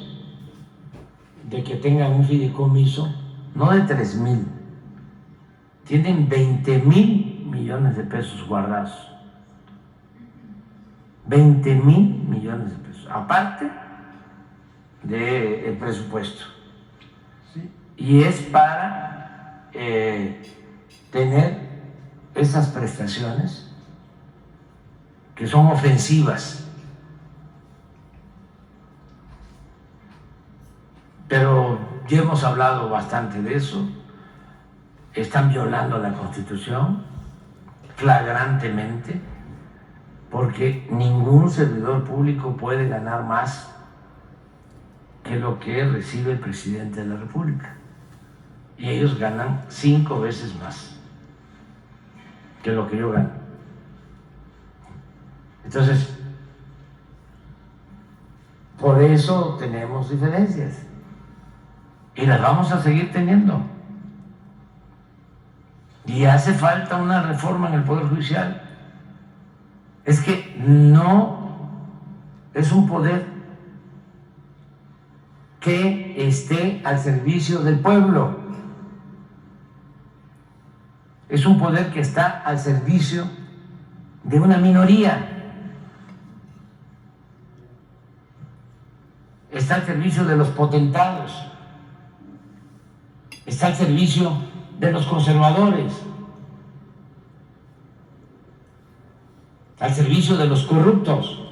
de que tengan un fideicomiso, no de 3,000, tienen 20,000 millones de pesos guardados. 20,000 millones de pesos, aparte del presupuesto. Sí. Y es para tener esas prestaciones que son ofensivas. Pero ya hemos hablado bastante de eso. Están violando la Constitución flagrantemente, porque ningún servidor público puede ganar más que lo que recibe el presidente de la República. Y ellos ganan 5 veces más que lo que yo gano. Entonces, por eso tenemos diferencias y las vamos a seguir teniendo. Y hace falta una reforma en el Poder Judicial. Es que no es un poder que esté al servicio del pueblo. Es un poder que está al servicio de una minoría. Está al servicio de los potentados. Está al servicio de los conservadores. Al servicio de los corruptos.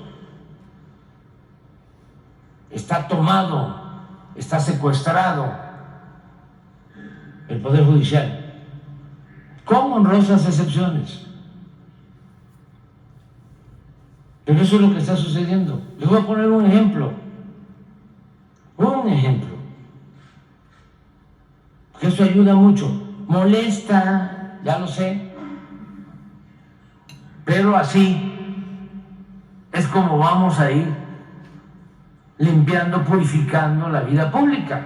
Está tomado, está secuestrado el Poder Judicial, con honrosas excepciones. Pero eso es lo que está sucediendo. Les voy a poner un ejemplo. Porque eso ayuda mucho. Molesta, ya lo sé. Pero así es como vamos a ir limpiando, purificando la vida pública.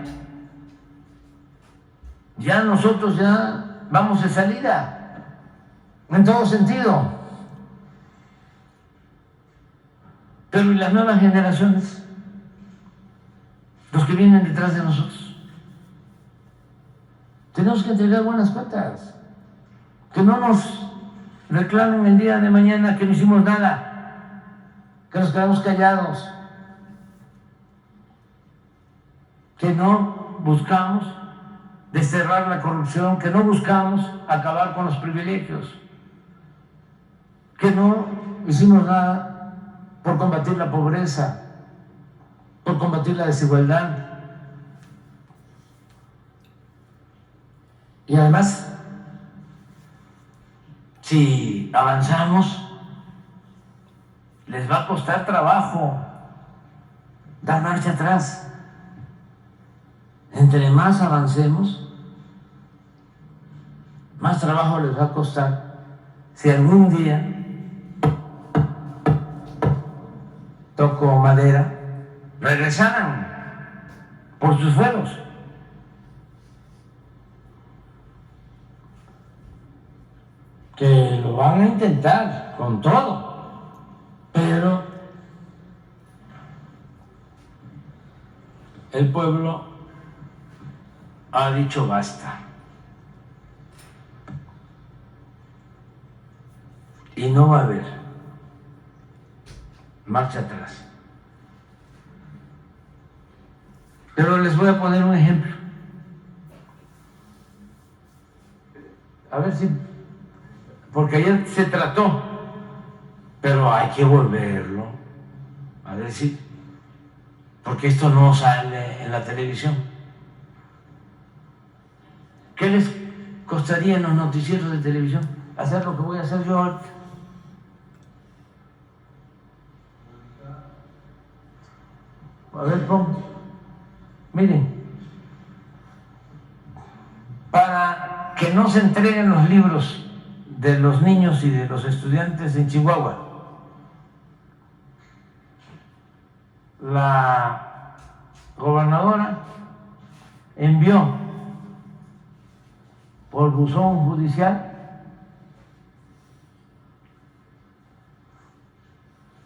Ya nosotros ya vamos de salida, en todo sentido. Pero ¿y las nuevas generaciones? Los que vienen detrás de nosotros. Tenemos que entregar buenas cuentas. Que no nos reclamen el día de mañana que no hicimos nada, que nos quedamos callados. que no buscamos desterrar la corrupción, que no buscamos acabar con los privilegios, que no hicimos nada por combatir la pobreza, por combatir la desigualdad. Y además, si avanzamos, les va a costar trabajo dar marcha atrás. Entre más avancemos, más trabajo les va a costar si algún día, toco madera, regresaran por sus fueros. Que lo van a intentar con todo, pero el pueblo ha dicho basta. Y no va a haber marcha atrás. Pero les voy a poner un ejemplo. A ver si, porque ayer se trató, pero hay que volverlo a decir, porque esto no sale en la televisión. ¿Qué les costaría en los noticieros de televisión hacer lo que voy a hacer yo ahorita? A ver, miren, para que no se entreguen los libros de los niños y de los estudiantes en Chihuahua, la gobernadora envió por buzón judicial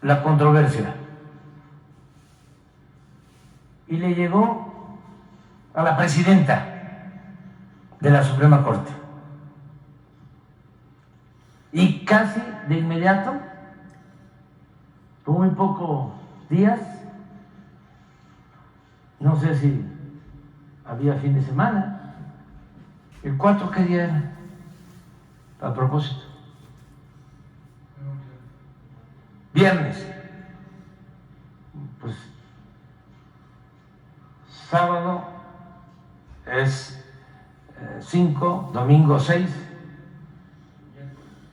la controversia y le llegó a la presidenta de la Suprema Corte y casi de inmediato, por muy pocos días, no sé si había fin de semana, ¿el 4 qué día era? A propósito. Viernes. Pues sábado es 5, domingo 6.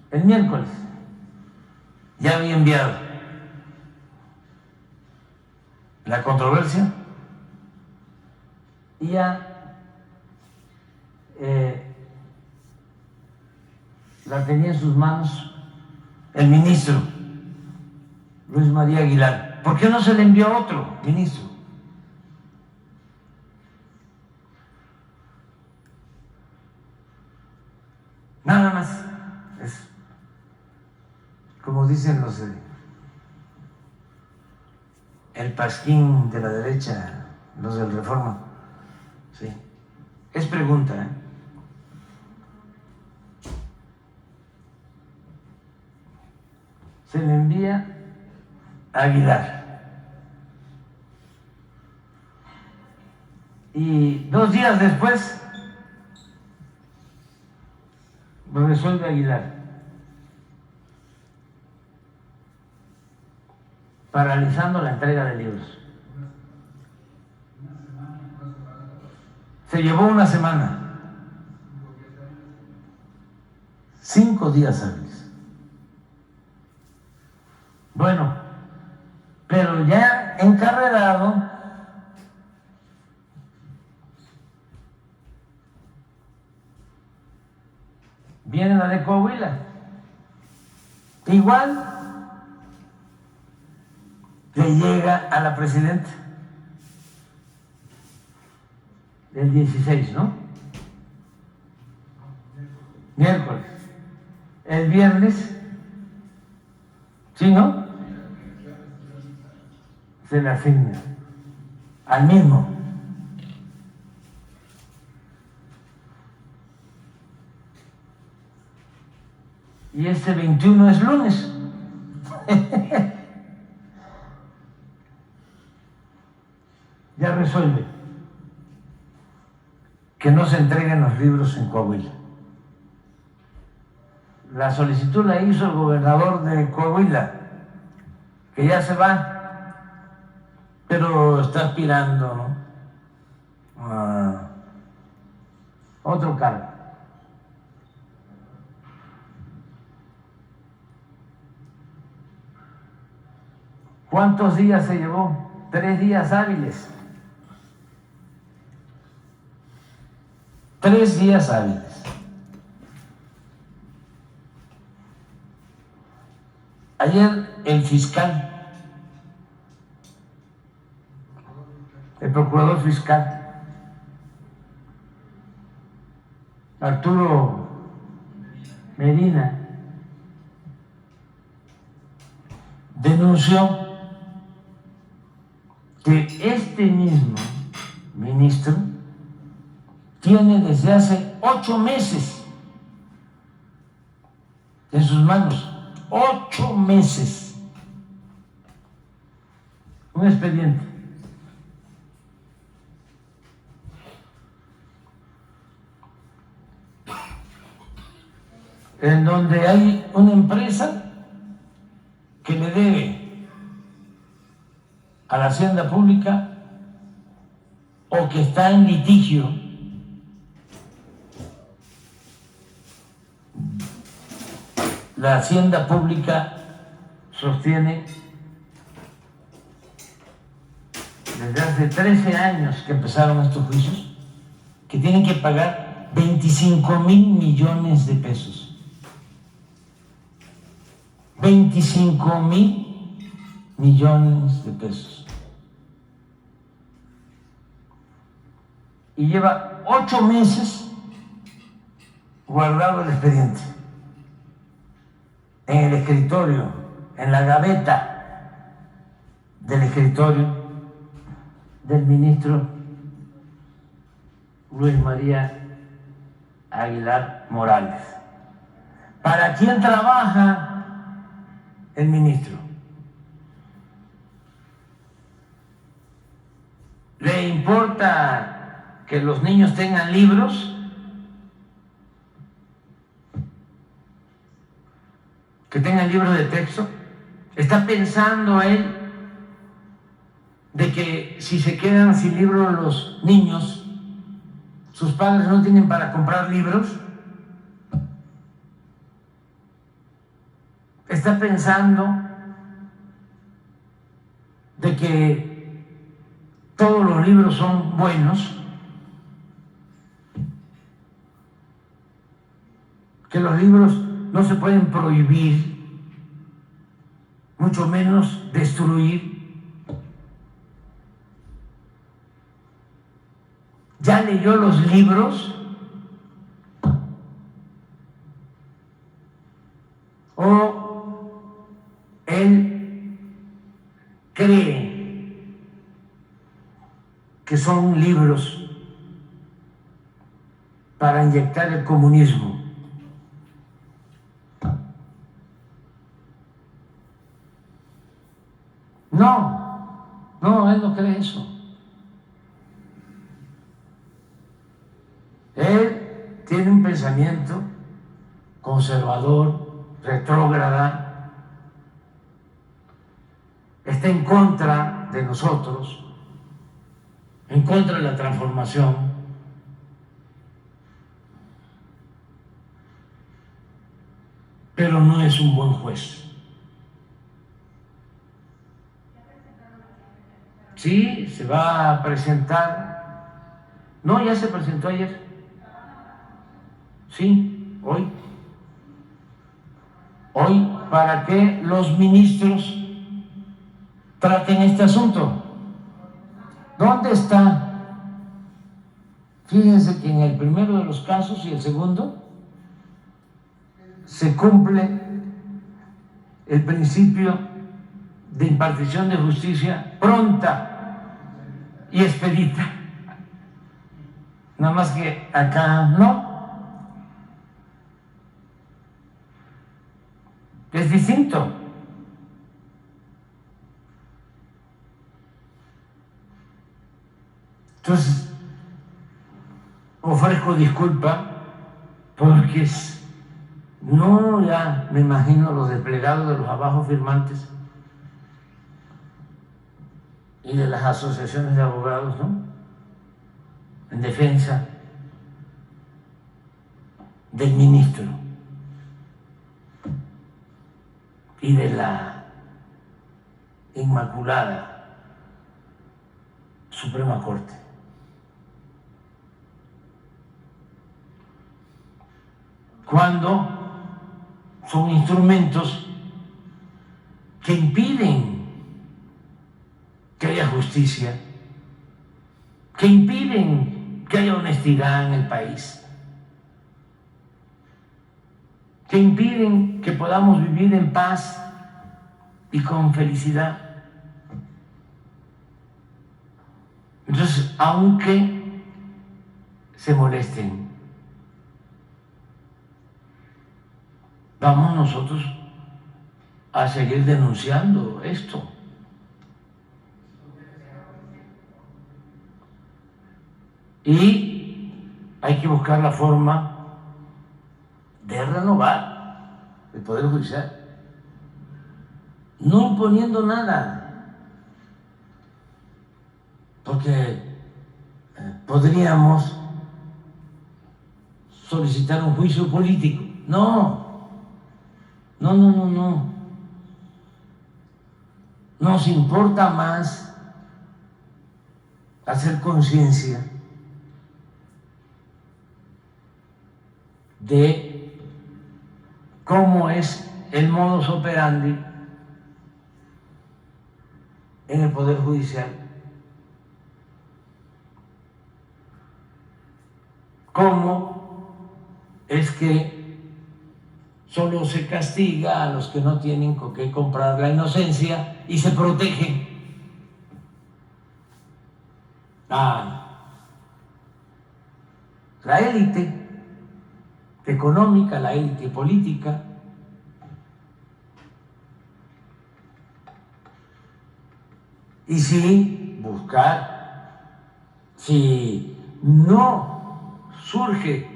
El miércoles ya había enviado la controversia y ya la tenía en sus manos el ministro Luis María Aguilar. ¿Por qué no se le envió a otro ministro? Nada más. Es como dicen los el pasquín de la derecha, los del Reforma. Sí. Es pregunta, ¿eh? Se le envía a Aguilar. Y 2 días después lo resuelve Aguilar, paralizando la entrega de libros. Se llevó una semana, 5 días hábiles. Bueno, pero ya encarrerado viene la de Coahuila. Igual le llega a la presidenta el 16, ¿no? Miércoles. El viernes, ¿sí, no? Se le asigna al mismo. Y este 21 es lunes. Ya resuelve que no se entreguen los libros en Coahuila. La solicitud la hizo el gobernador de Coahuila, que ya se va, pero está aspirando, ¿no?, a otro cargo. ¿Cuántos días se llevó? 3 días hábiles. 3 días hábiles. Ayer el fiscal, el procurador fiscal, Arturo Medina, denunció que este mismo ministro tiene desde hace 8 meses en sus manos, 8 meses, un expediente en donde hay una empresa que le debe a la hacienda pública o que está en litigio la hacienda pública sostiene desde hace 13 años que empezaron estos juicios que tienen que pagar 25,000 millones de pesos. 25,000 millones de pesos. Y lleva 8 meses guardado el expediente en el escritorio, en la gaveta del escritorio del ministro Luis María Aguilar Morales. ¿Para quién trabaja el ministro? ¿Le importa que los niños tengan libros? ¿Que tengan libros de texto? ¿Está pensando él de que si se quedan sin libros los niños, sus padres no tienen para comprar libros? ¿Está pensando de que todos los libros son buenos? ¿Que los libros no se pueden prohibir, mucho menos destruir? ¿Ya leyó los libros? ¿O él cree que son libros para inyectar el comunismo? No, él no cree eso. Él tiene un pensamiento conservador, retrógrada, está en contra de nosotros, en contra de la transformación. Pero no es un buen juez. Sí, se va a presentar. No, ya se presentó ayer. Sí, hoy. Hoy, para que los ministros traten este asunto. ¿Dónde está? Fíjense que en el primero de los casos y el segundo se cumple el principio de impartición de justicia pronta y expedita. Nada más que acá no. Es distinto. Entonces, ofrezco disculpa porque no ya me imagino los desplegados de los abajo firmantes y de las asociaciones de abogados, ¿no? En defensa del ministro y de la Inmaculada Suprema Corte. Cuando son instrumentos que impiden que haya justicia, que impiden que haya honestidad en el país, que impiden que podamos vivir en paz y con felicidad. Entonces, aunque se molesten, vamos nosotros a seguir denunciando esto. Y hay que buscar la forma de renovar el Poder Judicial, no imponiendo nada, porque podríamos solicitar un juicio político. No. Nos importa más hacer conciencia de cómo es el modus operandi en el Poder Judicial, cómo es que solo se castiga a los que no tienen con qué comprar la inocencia y se protege a la élite económica, la élite política. Y sí, buscar, si no surge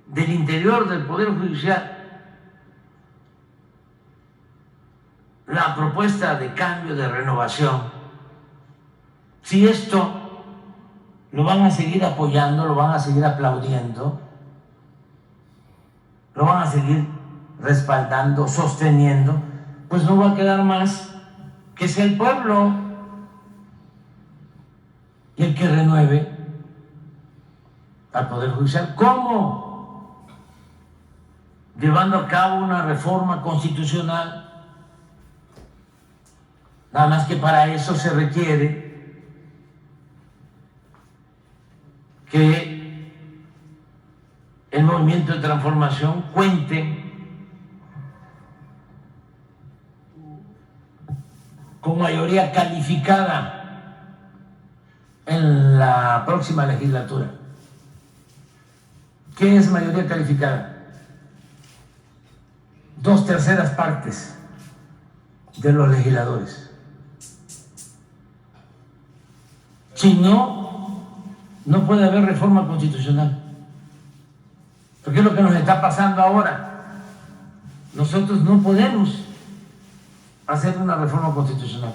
del interior del Poder Judicial la propuesta de cambio, de renovación, si esto lo van a seguir apoyando, lo van a seguir aplaudiendo, lo van a seguir respaldando, sosteniendo, pues no va a quedar más que sea el pueblo y el que renueve al Poder Judicial. ¿Cómo? Llevando a cabo una reforma constitucional. Nada más que para eso se requiere que el movimiento de transformación cuente con mayoría calificada en la próxima legislatura. ¿Qué es mayoría calificada? 2/3 partes de los legisladores. Si no, no puede haber reforma constitucional. Porque es lo que nos está pasando ahora. Nosotros no podemos hacer una reforma constitucional.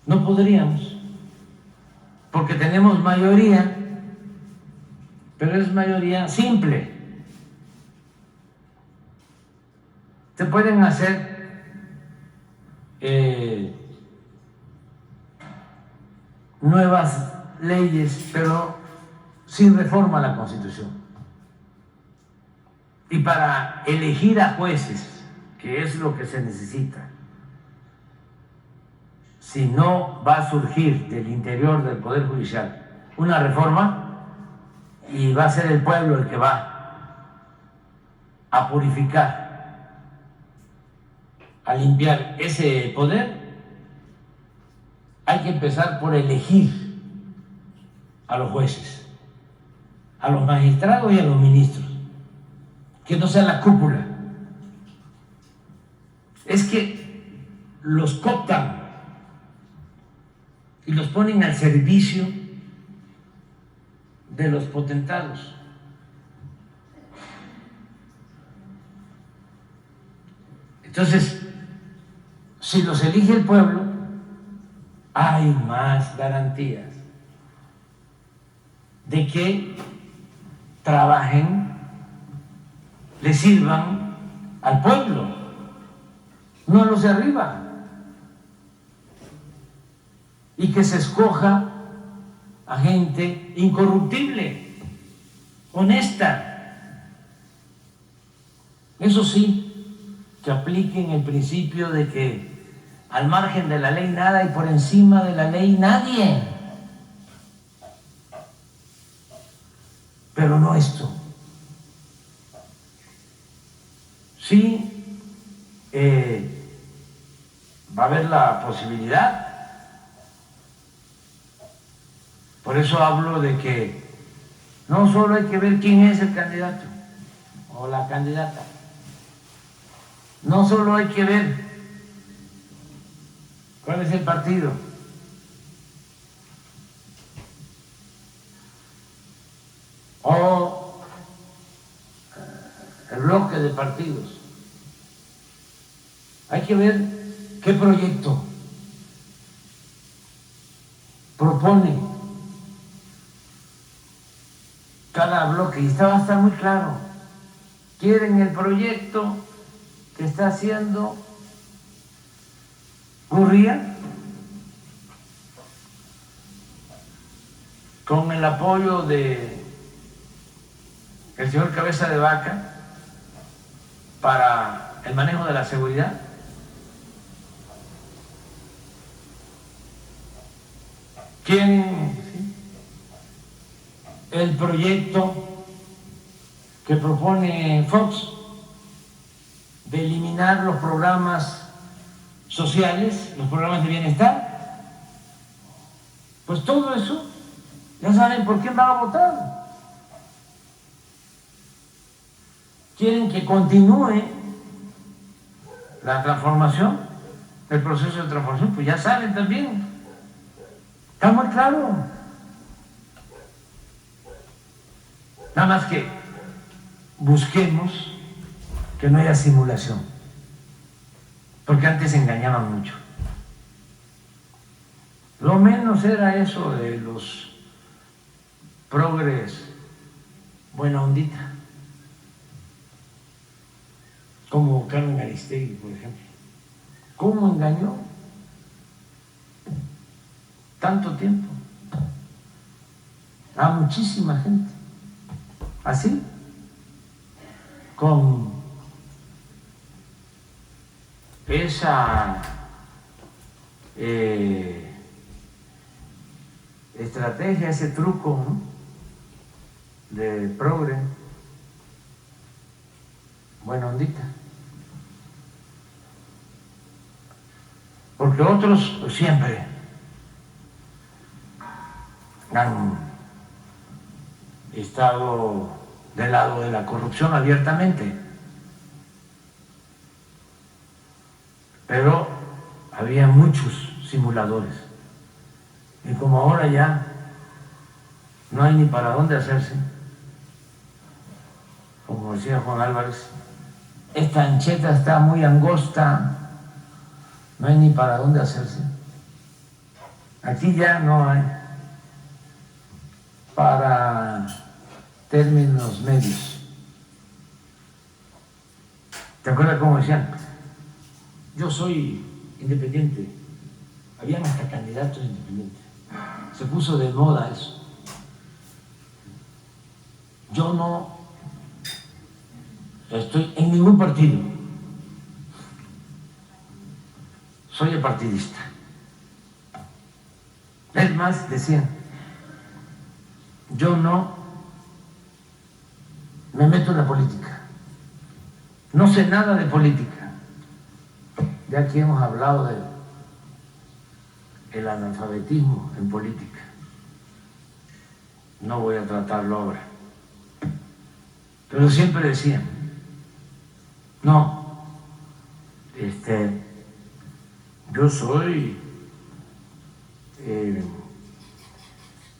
No podríamos. Porque tenemos mayoría, pero es mayoría simple. Se pueden hacer nuevas leyes, pero sin reforma a la Constitución. Y para elegir a jueces, que es lo que se necesita, si no va a surgir del interior del Poder Judicial una reforma, y va a ser el pueblo el que va a purificar, a limpiar ese poder, hay que empezar por elegir a los jueces, a los magistrados y a los ministros, que no sea la cúpula. Es que los cooptan y los ponen al servicio de los potentados. Entonces, si los elige el pueblo, hay más garantías de que trabajen, le sirvan al pueblo, no a los de arriba, y que se escoja a gente incorruptible, honesta. Eso sí, que apliquen el principio de que al margen de la ley nada y por encima de la ley nadie. Pero no esto. Sí, va a haber la posibilidad. Por eso hablo de que no solo hay que ver quién es el candidato o la candidata. No solo hay que ver cuál es el partido. O el bloque de partidos. Hay que ver qué proyecto propone cada bloque, y va a estar muy claro. Quieren el proyecto que está haciendo Gurría, con el apoyo de el señor Cabeza de Vaca para el manejo de la seguridad. Quieren el proyecto que propone Fox de eliminar los programas sociales, los programas de bienestar. Pues todo eso, ya saben por quién van a votar. Quieren que continúe la transformación, el proceso de transformación, pues ya saben también. Está muy claro. Nada más que busquemos que no haya simulación, porque antes engañaban mucho. Lo menos era eso de los progres buena ondita, como Carmen Aristegui, por ejemplo. ¿Cómo engañó tanto tiempo a muchísima gente? Así, con esa estrategia, ese truco, ¿no?, de progre, buena ondita. Porque otros siempre han estado del lado de la corrupción abiertamente, pero había muchos simuladores, y como ahora ya no hay ni para dónde hacerse, como decía Juan Álvarez, esta ancheta está muy angosta, no hay ni para dónde hacerse. Aquí ya no hay para términos medios. ¿Te acuerdas cómo decían? Yo soy independiente. Habían hasta candidatos independientes. Se puso de moda eso. Yo no estoy en ningún partido. Soy apartidista. Es más, decían, yo no me meto en la política. No sé nada de política. Ya aquí hemos hablado del analfabetismo en política. No voy a tratarlo ahora. Pero siempre decían, no, yo soy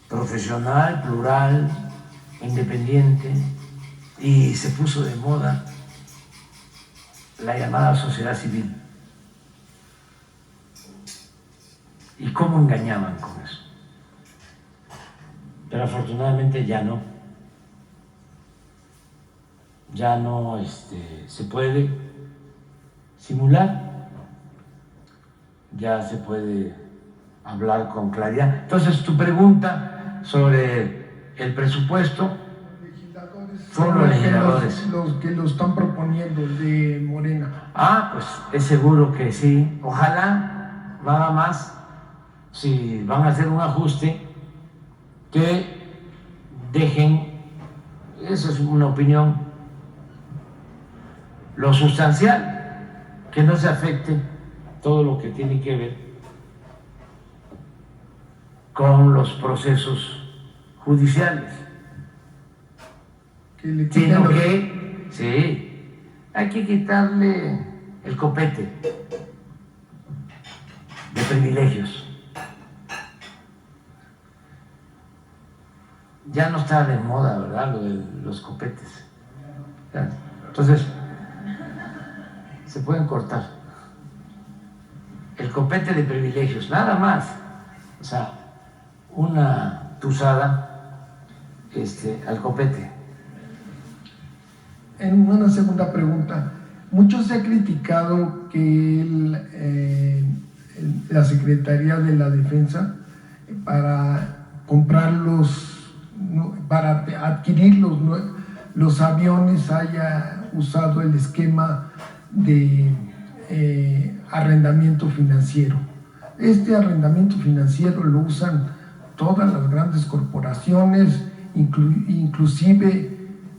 profesional, plural, independiente y se puso de moda la llamada sociedad civil. ¿Y cómo engañaban con eso? Pero afortunadamente ya no. Ya no se puede simular, ya se puede hablar con claridad. Entonces, tu pregunta sobre el presupuesto, son los legisladores. Los que lo están proponiendo, de Morena. Ah, pues es seguro que sí. Ojalá, nada más, si van a hacer un ajuste, que dejen, eso es una opinión, lo sustancial, que no se afecte todo lo que tiene que ver con los procesos judiciales, sino que, sí, hay que quitarle el copete de privilegios. Ya no está de moda, ¿verdad?, lo de los copetes. Entonces, se pueden cortar el copete de privilegios, nada más. O sea, una tuzada al copete. En una segunda pregunta, mucho se ha criticado que la Secretaría de la Defensa, para para adquirir los aviones, haya usado el esquema de arrendamiento financiero. Este arrendamiento financiero lo usan todas las grandes corporaciones, inclusive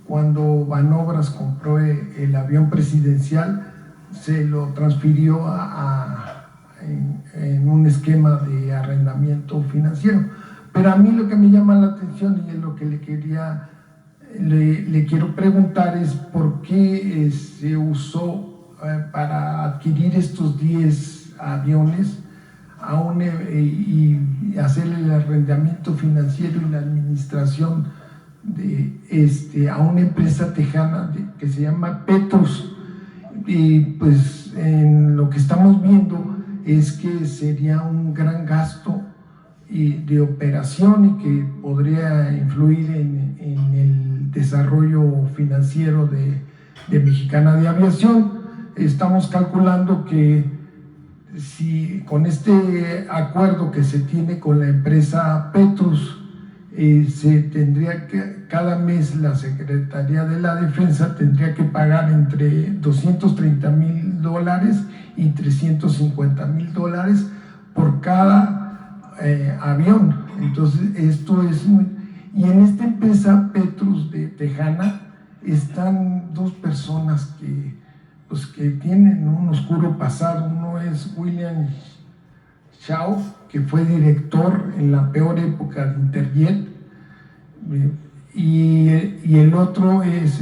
cuando Banobras compró el avión presidencial, se lo transfirió en un esquema de arrendamiento financiero. Pero a mí lo que me llama la atención y es lo que le quiero preguntar es por qué se usó para adquirir estos 10 aviones y hacer el arrendamiento financiero y la administración a una empresa tejana que se llama Petrus. Y pues en lo que estamos viendo es que sería un gran gasto de operación y que podría influir en el desarrollo financiero de Mexicana de Aviación. Estamos calculando que si con este acuerdo que se tiene con la empresa Petrus, se tendría que, cada mes la Secretaría de la Defensa tendría que pagar entre $230,000 y $350,000 por cada avión. Entonces esto es muy... Y en esta empresa Petrus de Tejana están dos personas que tienen un oscuro pasado. Uno es William Shaw, que fue director en la peor época de Interjet, y el otro es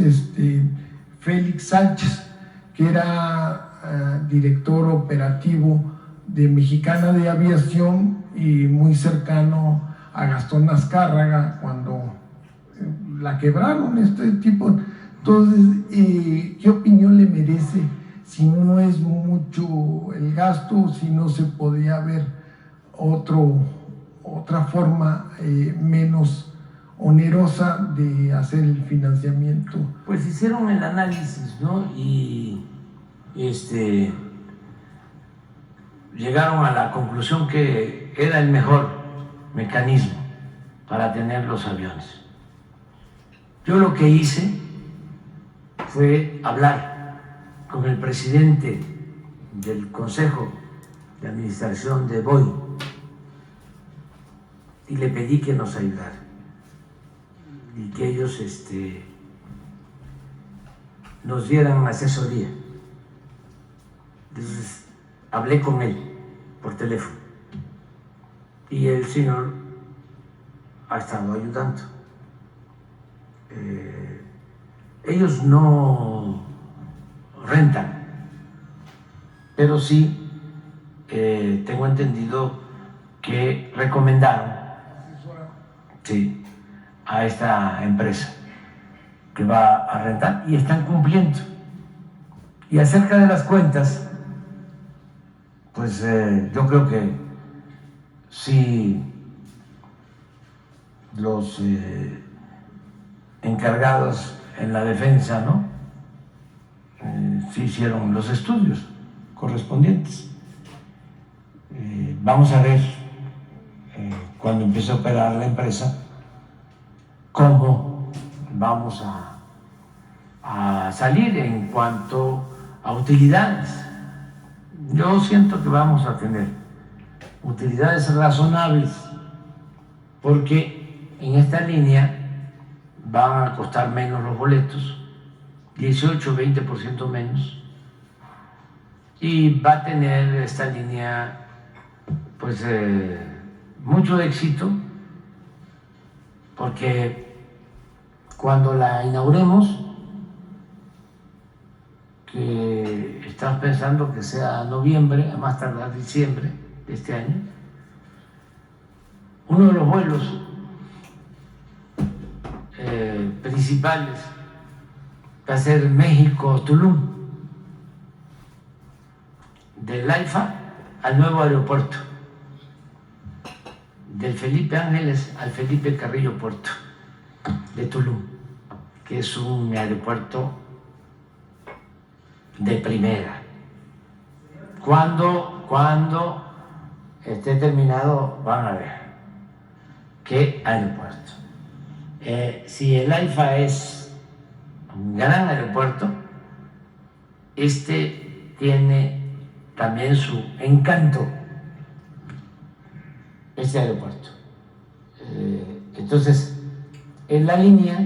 Félix Sánchez, que era director operativo de Mexicana de Aviación y muy cercano a Gastón Azcárraga cuando la quebraron, este tipo. Entonces, ¿qué opinión le merece si no es mucho el gasto, si no se podía ver otra forma menos onerosa de hacer el financiamiento? Pues hicieron el análisis, ¿no? Y llegaron a la conclusión que era el mejor mecanismo para tener los aviones. Yo lo que hice fue hablar con el presidente del Consejo de Administración de Boeing y le pedí que nos ayudara y que ellos nos dieran asesoría. Entonces hablé con él por teléfono y el señor ha estado ayudando. Ellos no rentan, pero sí tengo entendido que recomendaron, sí, a esta empresa que va a rentar y están cumpliendo. Y acerca de las cuentas, pues yo creo que si los encargados en la defensa, ¿no? Sí hicieron los estudios correspondientes. Vamos a ver cuando empiece a operar la empresa cómo vamos a salir en cuanto a utilidades. Yo siento que vamos a tener utilidades razonables porque en esta línea van a costar menos los boletos, 18-20% menos, y va a tener esta línea pues mucho éxito porque cuando la inauguremos, que estamos pensando que sea noviembre, a más tardar diciembre de este año, uno de los vuelos principales va a ser México-Tulum, del AIFA al nuevo aeropuerto, del Felipe Ángeles al Felipe Carrillo Puerto de Tulum, que es un aeropuerto de primera. Cuando esté terminado van a ver qué aeropuerto. Si el AIFA es un gran aeropuerto, este tiene también su encanto, este aeropuerto. Entonces, en la línea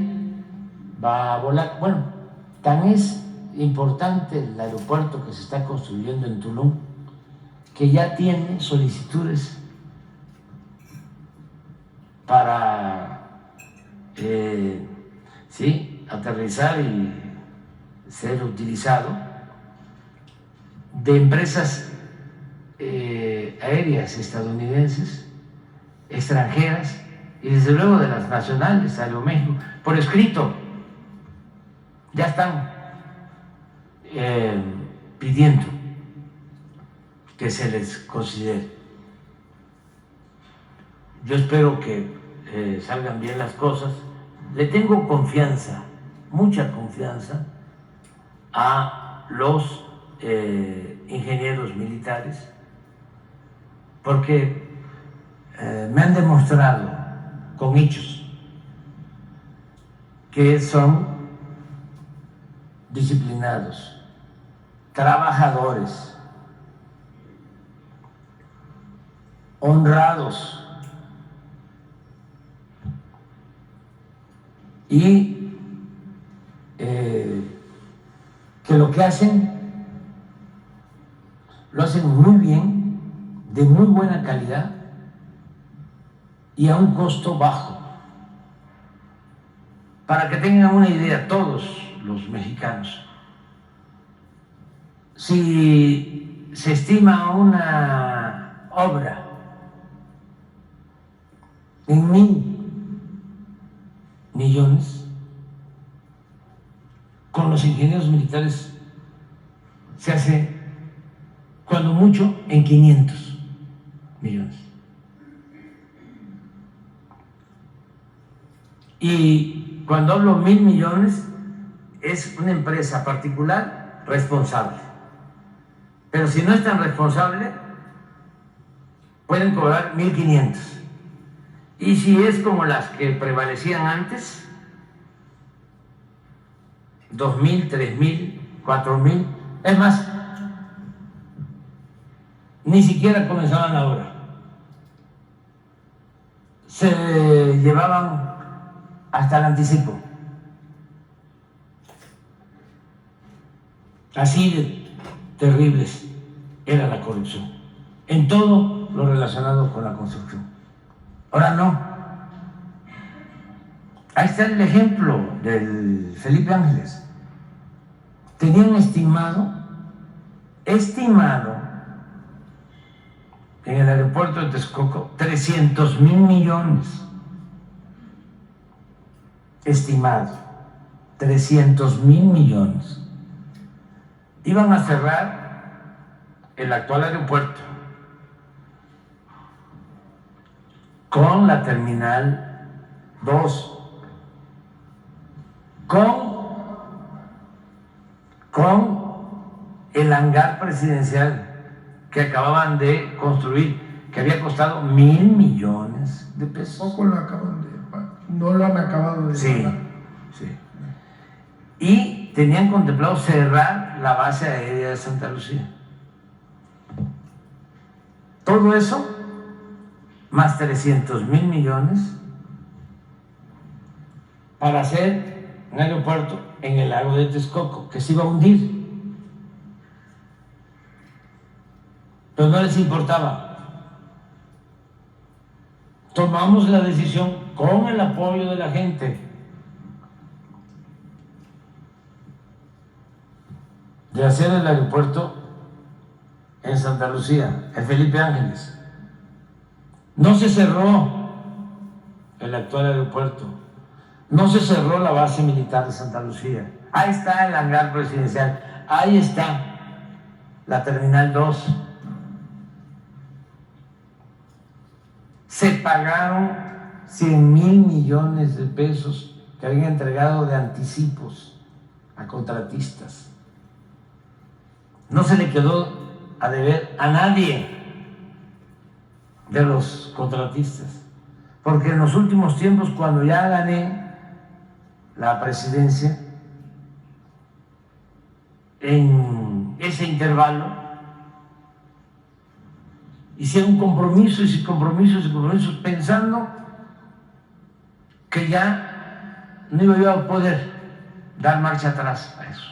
va a volar. Bueno, tan es importante el aeropuerto que se está construyendo en Tulum que ya tiene solicitudes para aterrizar y ser utilizado de empresas aéreas estadounidenses, extranjeras y desde luego de las nacionales, Aeroméxico, por escrito. Ya están pidiendo que se les considere. Yo espero que salgan bien las cosas. Le tengo confianza, mucha confianza a los ingenieros militares porque me han demostrado con hechos que son disciplinados, trabajadores, honrados y que lo que hacen lo hacen muy bien, de muy buena calidad y a un costo bajo. Para que tengan una idea todos los mexicanos, si se estima una obra en 1,000 millones, con los ingenieros militares se hace cuando mucho en 500 millones. Y cuando hablo 1,000 millones es una empresa particular responsable, pero si no es tan responsable pueden cobrar 1,500. Y si es como las que prevalecían antes, 2,000, 3,000, 4,000, es más, ni siquiera comenzaban la obra. Se llevaban hasta el anticipo. Así de terribles era la corrupción en todo lo relacionado con la construcción. Ahora no. Ahí está el ejemplo del Felipe Ángeles. Tenían estimado en el aeropuerto de Texcoco 300,000 millones. estimado, 300,000 millones. Iban a cerrar el actual aeropuerto con la terminal 2, con el hangar presidencial que acababan de construir, que había costado 1,000 millones de pesos. Poco lo acaban de, no lo han acabado de Sí, pagar. sí. Y tenían contemplado cerrar la base aérea de Santa Lucía. Todo eso, más 300,000 millones, para hacer un aeropuerto en el lago de Texcoco, que se iba a hundir. Pero no les importaba. Tomamos la decisión con el apoyo de la gente de hacer el aeropuerto en Santa Lucía, en Felipe Ángeles. No se cerró el actual aeropuerto, no se cerró la base militar de Santa Lucía. Ahí está el hangar presidencial, ahí está la terminal 2. Se pagaron 100,000 millones de pesos que habían entregado de anticipos a contratistas. No se le quedó a deber a nadie de los contratistas, porque en los últimos tiempos, cuando ya gané la presidencia, en ese intervalo hicieron compromisos y compromisos y compromisos, pensando que ya no iba yo a poder dar marcha atrás a eso,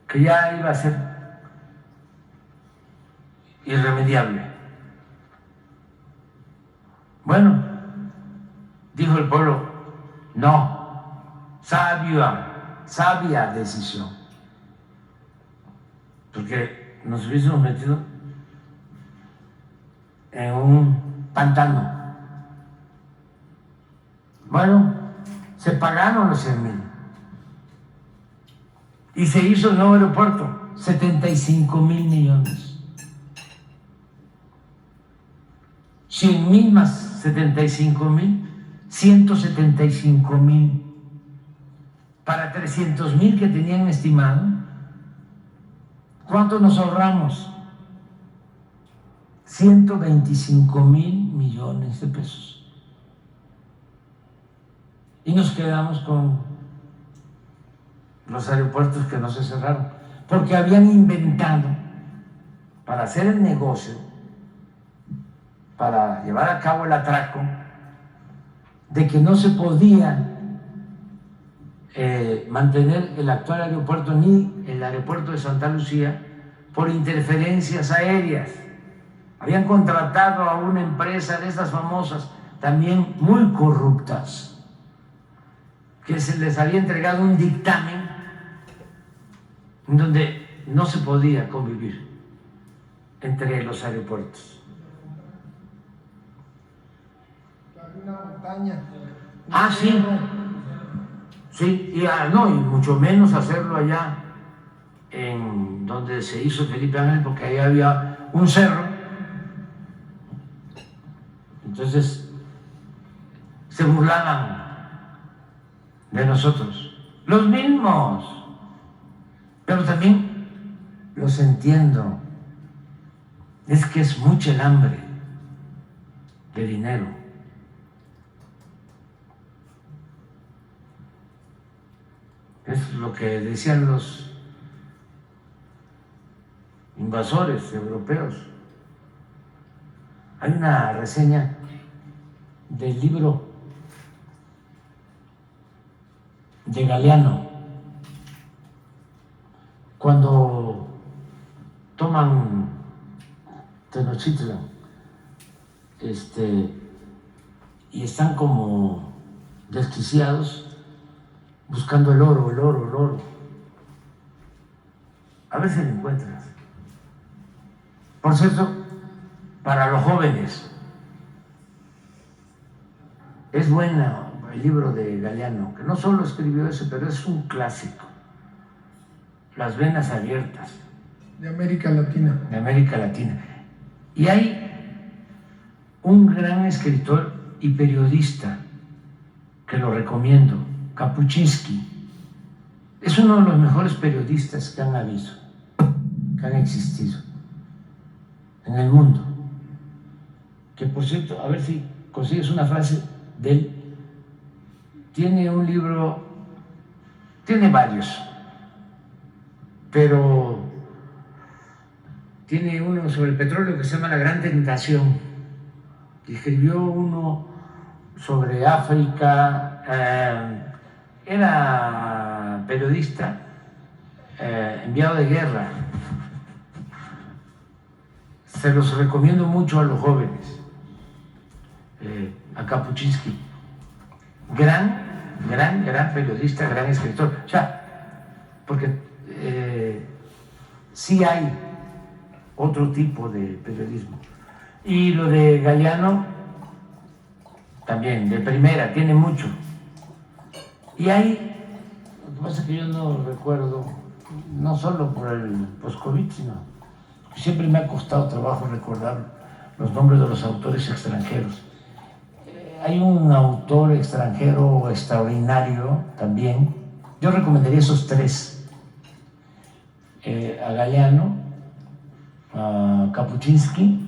que ya iba a ser irremediable. Bueno, dijo el pueblo, no, sabia decisión, porque nos hubiésemos metido en un pantano. Bueno, se pagaron los 100,000 y se hizo el nuevo aeropuerto, 75,000 millones. 100,000 más 75,000, 175,000 para 300,000 que tenían estimado. ¿Cuánto nos ahorramos? 125,000 millones de pesos. Y nos quedamos con los aeropuertos que no se cerraron, porque habían inventado para hacer el negocio, para llevar a cabo el atraco, de que no se podía mantener el actual aeropuerto ni el aeropuerto de Santa Lucía por interferencias aéreas. Habían contratado a una empresa de estas famosas, también muy corruptas, que se les había entregado un dictamen en donde no se podía convivir entre los aeropuertos. Una montaña. Ah, sí. Sí, y mucho menos hacerlo allá en donde se hizo Felipe Ángeles, porque ahí había un cerro. Entonces se burlaban de nosotros, los mismos, pero también los entiendo. Es que es mucha el hambre de dinero. Es lo que decían los invasores europeos. Hay una reseña del libro de Galeano, cuando toman Tenochtitlan, y están como desquiciados buscando el oro. A ver si lo encuentras. Por cierto, para los jóvenes, Es bueno el libro de Galeano, que no solo escribió ese, pero es un clásico. Las venas abiertas. De América Latina. De América Latina. Y hay un gran escritor y periodista que lo recomiendo, Kapuscinski. Es uno de los mejores periodistas que han habido, que han existido en el mundo. Que por cierto, a ver si consigues una frase de él. Tiene un libro, tiene varios, pero tiene uno sobre el petróleo que se llama La Gran Tentación. Y escribió uno sobre África. Era periodista, enviado de guerra. Se los recomiendo mucho a los jóvenes, a Kapuscinski. Gran periodista, gran escritor. O sea, porque sí hay otro tipo de periodismo. Y lo de Galeano, también, de primera, tiene mucho. Y hay, lo que pasa es que yo no recuerdo, no solo por el post-COVID, sino siempre me ha costado trabajo recordar los nombres de los autores extranjeros. Hay un autor extranjero extraordinario también. Yo recomendaría esos tres: a Galeano, a Kapuscinski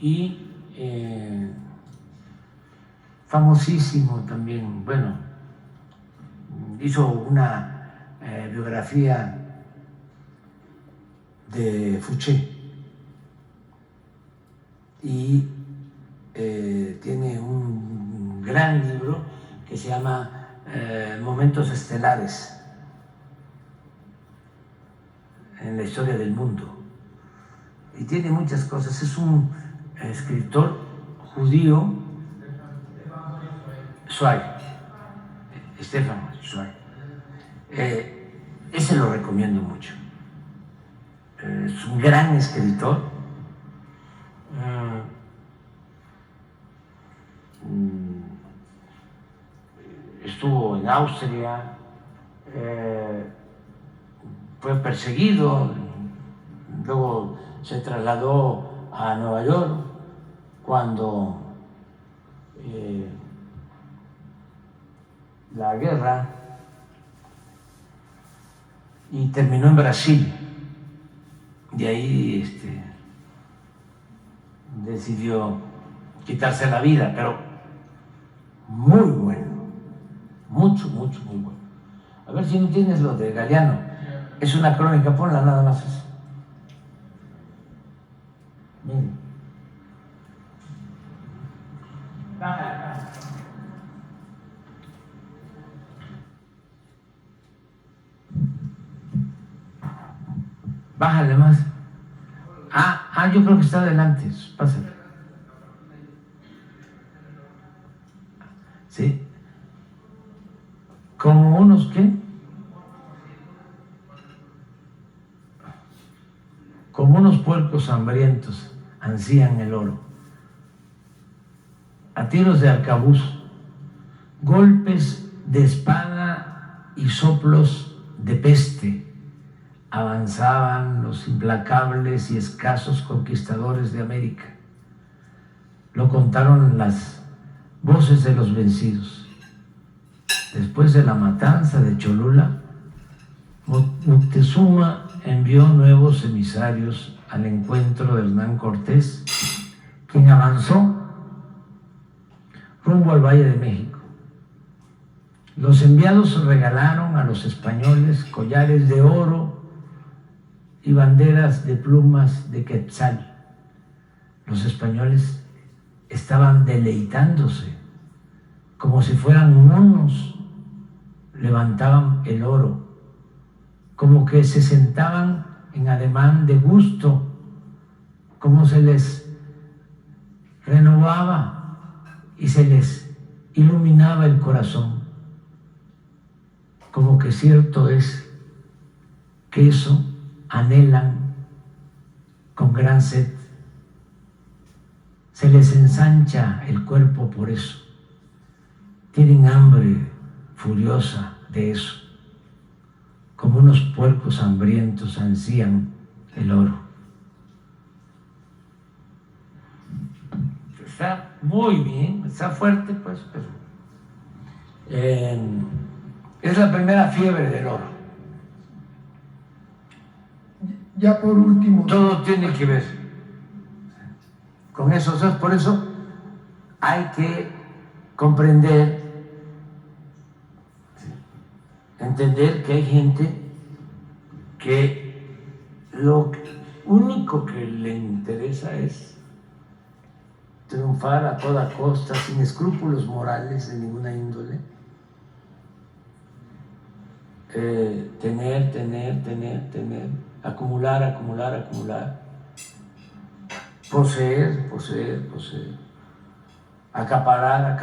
y famosísimo también, bueno, hizo una biografía de Fouché y tiene un gran libro que se llama Momentos Estelares en la historia del mundo, y tiene muchas cosas. Es un escritor judío, Zweig, Stefan Zweig. Ese lo recomiendo mucho. Es un gran escritor. Estuvo en Austria, fue perseguido, luego se trasladó a Nueva York cuando la guerra, y terminó en Brasil. De ahí decidió quitarse la vida, pero muy bueno, muy bueno. A ver si no tienes lo de Galeano. Es una crónica, ponla nada más. Miren. Bájale más. Yo creo que está adelante. Pásale. ¿Sí? Como unos, ¿qué? Como unos puercos hambrientos ansían el oro. A tiros de arcabuz, golpes de espada y soplos de peste avanzaban los implacables y escasos conquistadores de América. Lo contaron las voces de los vencidos. Después de la matanza de Cholula, Moctezuma envió nuevos emisarios al encuentro de Hernán Cortés, quien avanzó rumbo al Valle de México. Los enviados regalaron a los españoles collares de oro y banderas de plumas de quetzal. Los españoles estaban deleitándose, como si fueran monos. Levantaban el oro, como que se sentaban en ademán de gusto, como se les renovaba y se les iluminaba el corazón, como que cierto es que eso anhelan con gran sed. se les ensancha el cuerpo por eso. Tienen hambre furiosa de eso. Como unos puercos hambrientos ansían el oro. Está muy bien, está fuerte, pues, pero es la primera fiebre del oro. Ya por último. Todo tiene que ver con eso. O sea, por eso hay que comprender, entender que hay gente que lo único que le interesa es triunfar a toda costa, sin escrúpulos morales de ninguna índole. Tener, acumular, poseer, acaparar.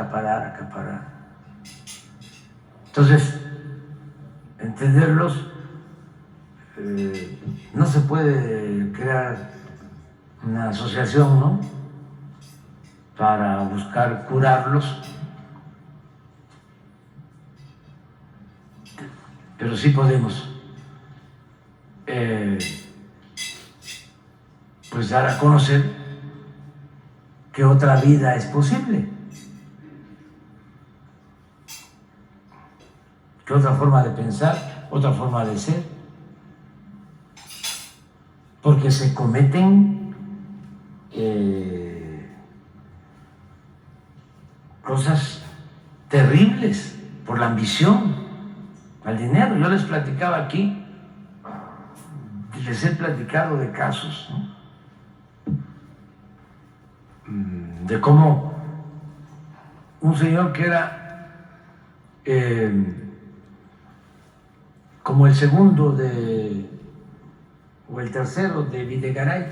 Entonces, entenderlos, no se puede crear una asociación, ¿no?, para buscar curarlos, pero sí podemos pues dar a conocer que otra vida es posible, que otra forma de pensar, otra forma de ser, porque se cometen cosas terribles por la ambición al dinero. Yo les platicaba aquí, les he platicado de casos, ¿no?, de cómo un señor que era como el segundo o el tercero de Videgaray,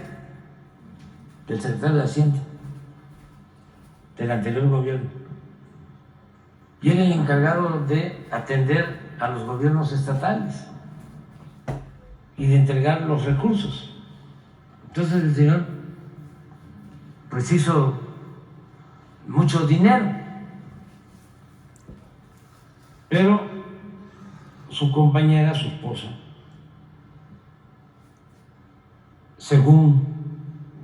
del secretario de Hacienda del anterior gobierno, y era el encargado de atender a los gobiernos estatales y de entregar los recursos. Entonces el señor pues hizo mucho dinero, pero su compañera, su esposa, según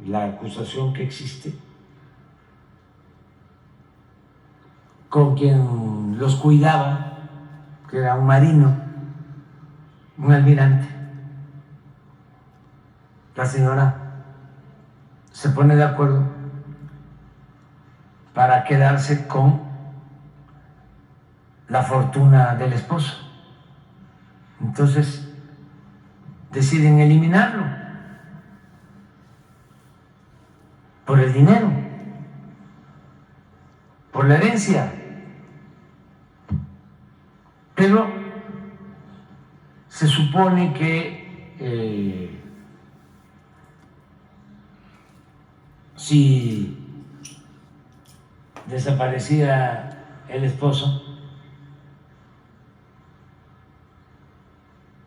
la acusación que existe, con quien los cuidaba, que era un marino, un almirante, la señora se pone de acuerdo para quedarse con la fortuna del esposo. Entonces deciden eliminarlo por el dinero, por la herencia. Pero se supone que si desaparecía el esposo,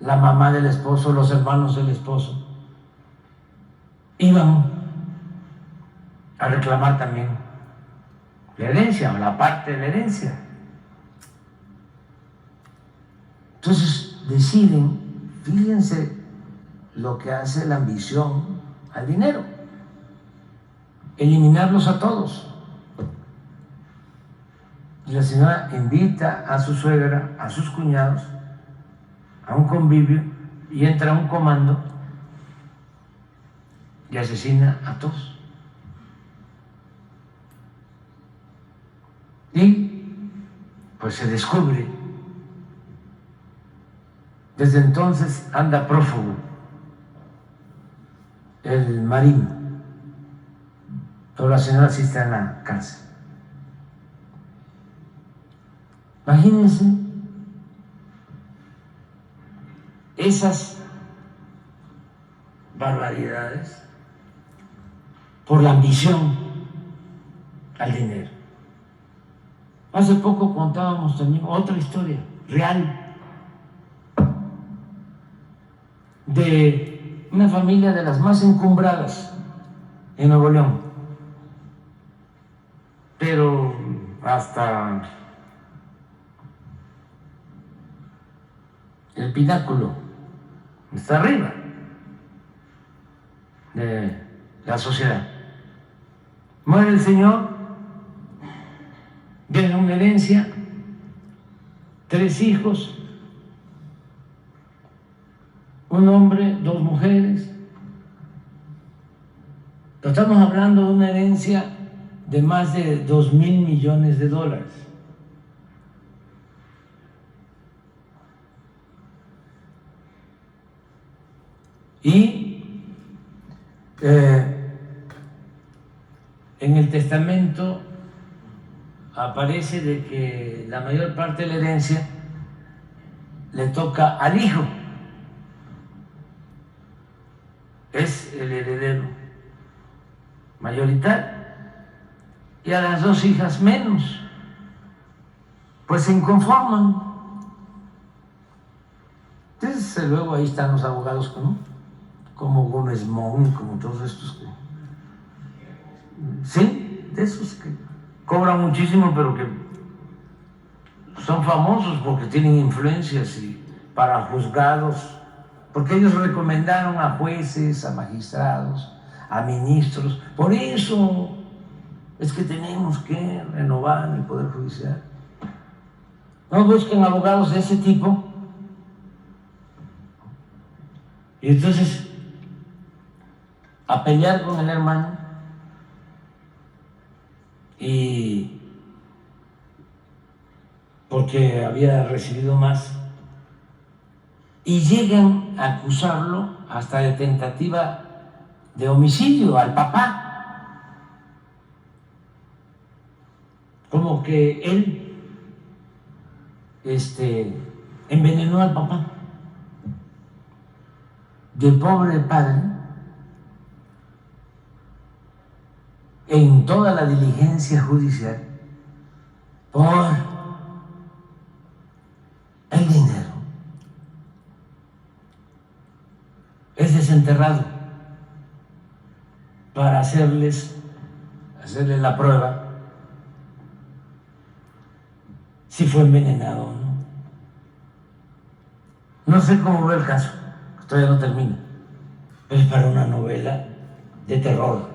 la mamá del esposo, los hermanos del esposo, iban a reclamar también la herencia o la parte de la herencia. Entonces deciden, fíjense lo que hace la ambición al dinero, eliminarlos a todos. Y la señora invita a su suegra, a sus cuñados, a un convivio, y entra un comando y asesina a todos. Y pues se descubre. Desde entonces anda prófugo el marino, pero la señora sí está en la cárcel. Imagínense esas barbaridades por la ambición al dinero. Hace poco contábamos también otra historia real de una familia de las más encumbradas en Nuevo León, pero hasta el pináculo, está arriba de la sociedad. Muere el señor, viene una herencia, 3 hijos, un hombre, 2 mujeres. Pero estamos hablando de una herencia de más de $2,000 millones. Y en el testamento aparece de que la mayor parte de la herencia le toca al hijo, es el heredero mayoritario, y a las 2 hijas menos, pues se inconforman. Entonces luego ahí están los abogados, ¿no? Como Gómez Mon, como todos estos que, sí, de esos que cobran muchísimo, pero que son famosos porque tienen influencias y para juzgados, porque ellos recomendaron a jueces, a magistrados, a ministros. Por eso es que tenemos que renovar el Poder Judicial. No busquen abogados de ese tipo. Y entonces, a pelear con el hermano y porque había recibido más, y llegan a acusarlo hasta de tentativa de homicidio al papá, como que él envenenó al papá. De pobre padre, en toda la diligencia judicial, por el dinero, es desenterrado para hacerles la prueba si fue envenenado o no. No sé cómo ve el caso, todavía no termina, pero es para una novela de terror.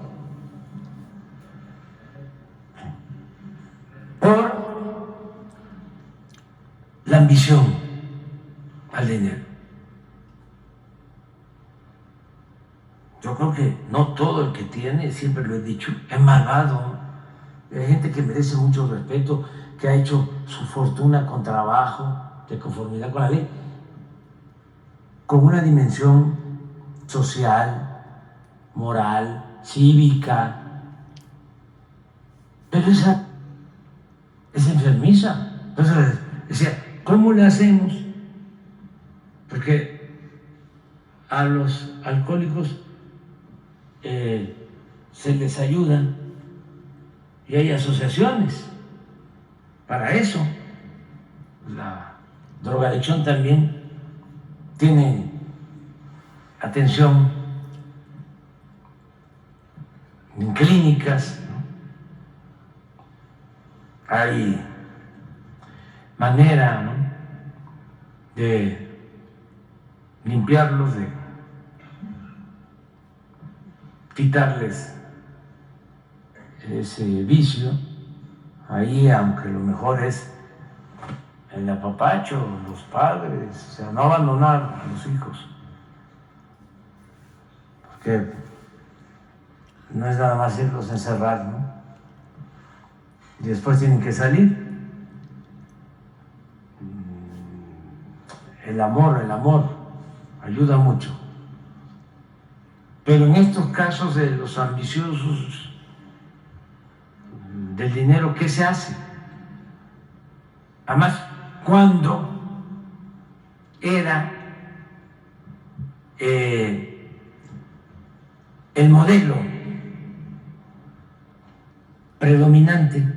Por la ambición al dinero. Yo creo que no todo el que tiene, siempre lo he dicho, es malvado. Hay gente que merece mucho respeto, que ha hecho su fortuna con trabajo, de conformidad con la ley, con una dimensión social, moral, cívica. Pero esa es enfermiza. Entonces decía, ¿cómo le hacemos? Porque a los alcohólicos se les ayuda y hay asociaciones para eso. La drogadicción también tiene atención en clínicas, ¿no? Hay manera, ¿no?, de limpiarlos, de quitarles ese vicio. Ahí, aunque lo mejor es el apapacho, los padres, o sea, no abandonar a los hijos, porque no es nada más irlos a encerrar, ¿no? Y después tienen que salir. El amor ayuda mucho. Pero en estos casos de los ambiciosos del dinero, ¿qué se hace? Además, cuando era el modelo predominante.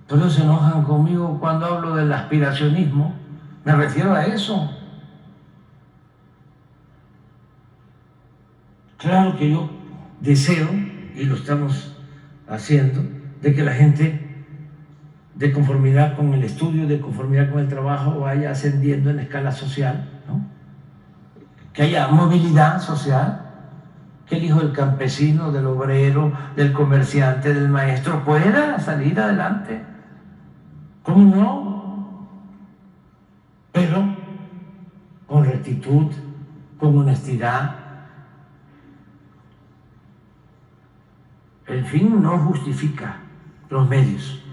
Todos se enojan conmigo cuando hablo del aspiracionismo. Me refiero a eso. Claro que yo deseo, y lo estamos haciendo, de que la gente, de conformidad con el estudio, de conformidad con el trabajo, vaya ascendiendo en la escala social, ¿no? Que haya movilidad social, que el hijo del campesino, del obrero, del comerciante, del maestro pueda salir adelante. ¿Cómo no? Pero con rectitud, con honestidad. El fin no justifica los medios.